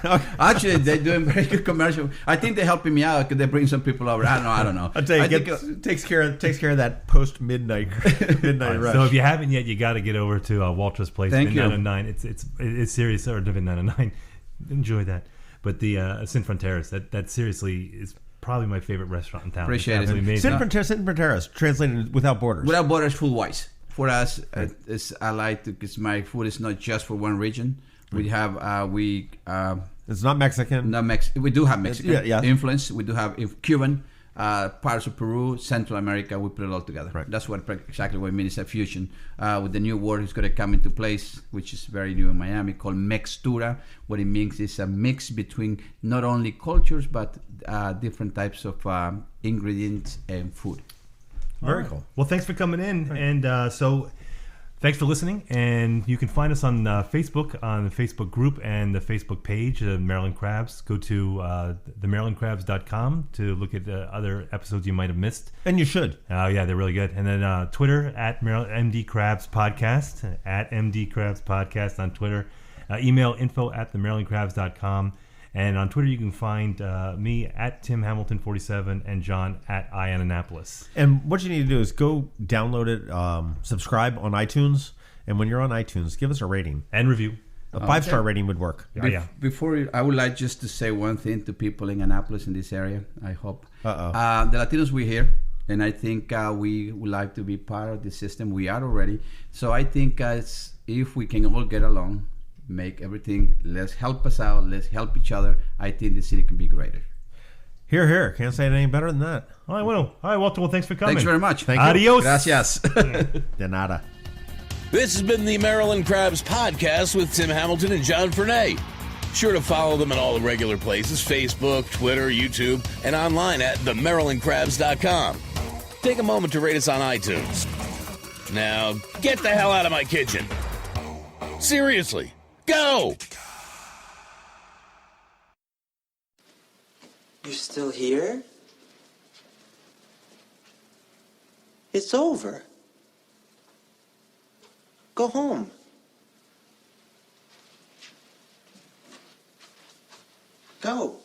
okay. Actually, they're doing very good commercial. I think they're helping me out because they bring some people over. I don't know. I'll tell you, takes care of that post midnight rush. So if you haven't yet, you got to get over to Walter's place. Thank you. 909. It's serious, or Vin 909. Enjoy that. But the Sin Fronteras, that seriously is probably my favorite restaurant in town. Appreciate it. Sin Fronteras, translated without borders. Without borders, food wise. For us, I like to, because my food is not just for one region. We have It's not Mexican. We do have Mexican Yeah. influence. We do have Cuban, parts of Peru, Central America. We put it all together. Right. That's exactly what it means. It's a fusion with the new word that's going to come into place, which is very new in Miami, called mixtura. What it means is a mix between not only cultures but different types of ingredients and food. Very cool. Well, thanks for coming in, and so thanks for listening. And you can find us on Facebook, on the Facebook group and the Facebook page, Maryland Crabs. Go to themarylandcrabs.com to look at other episodes you might have missed. And you should. Oh yeah, they're really good. And then Twitter at MD Crabs Podcast, at MD Crabs Podcast on Twitter. Email info@themarylandcrabs.com. And on Twitter, you can find me at Tim Hamilton 47 and John at Annapolis. And what you need to do is go download it, subscribe on iTunes, and when you're on iTunes, give us a rating. And review. A 5-star rating would work. Yeah. Before I would like just to say one thing to people in Annapolis, in this area, I hope. The Latinos, we're here, and I think we would like to be part of the system. We are already. So I think if we can all get along, make everything, let's help us out, let's help each other, I think the city can be greater. Here, here. Can't say it any better than that. All right, Walter. Well, thanks for coming. Thanks very much. Thank you. Adios. Gracias. De nada. This has been the Maryland Crabs Podcast with Tim Hamilton and John Fernay. Sure to follow them in all the regular places, Facebook, Twitter, YouTube, and online at themarylandcrabs.com. Take a moment to rate us on iTunes. Now, get the hell out of my kitchen. Seriously, go! You're still here? It's over. Go home. Go.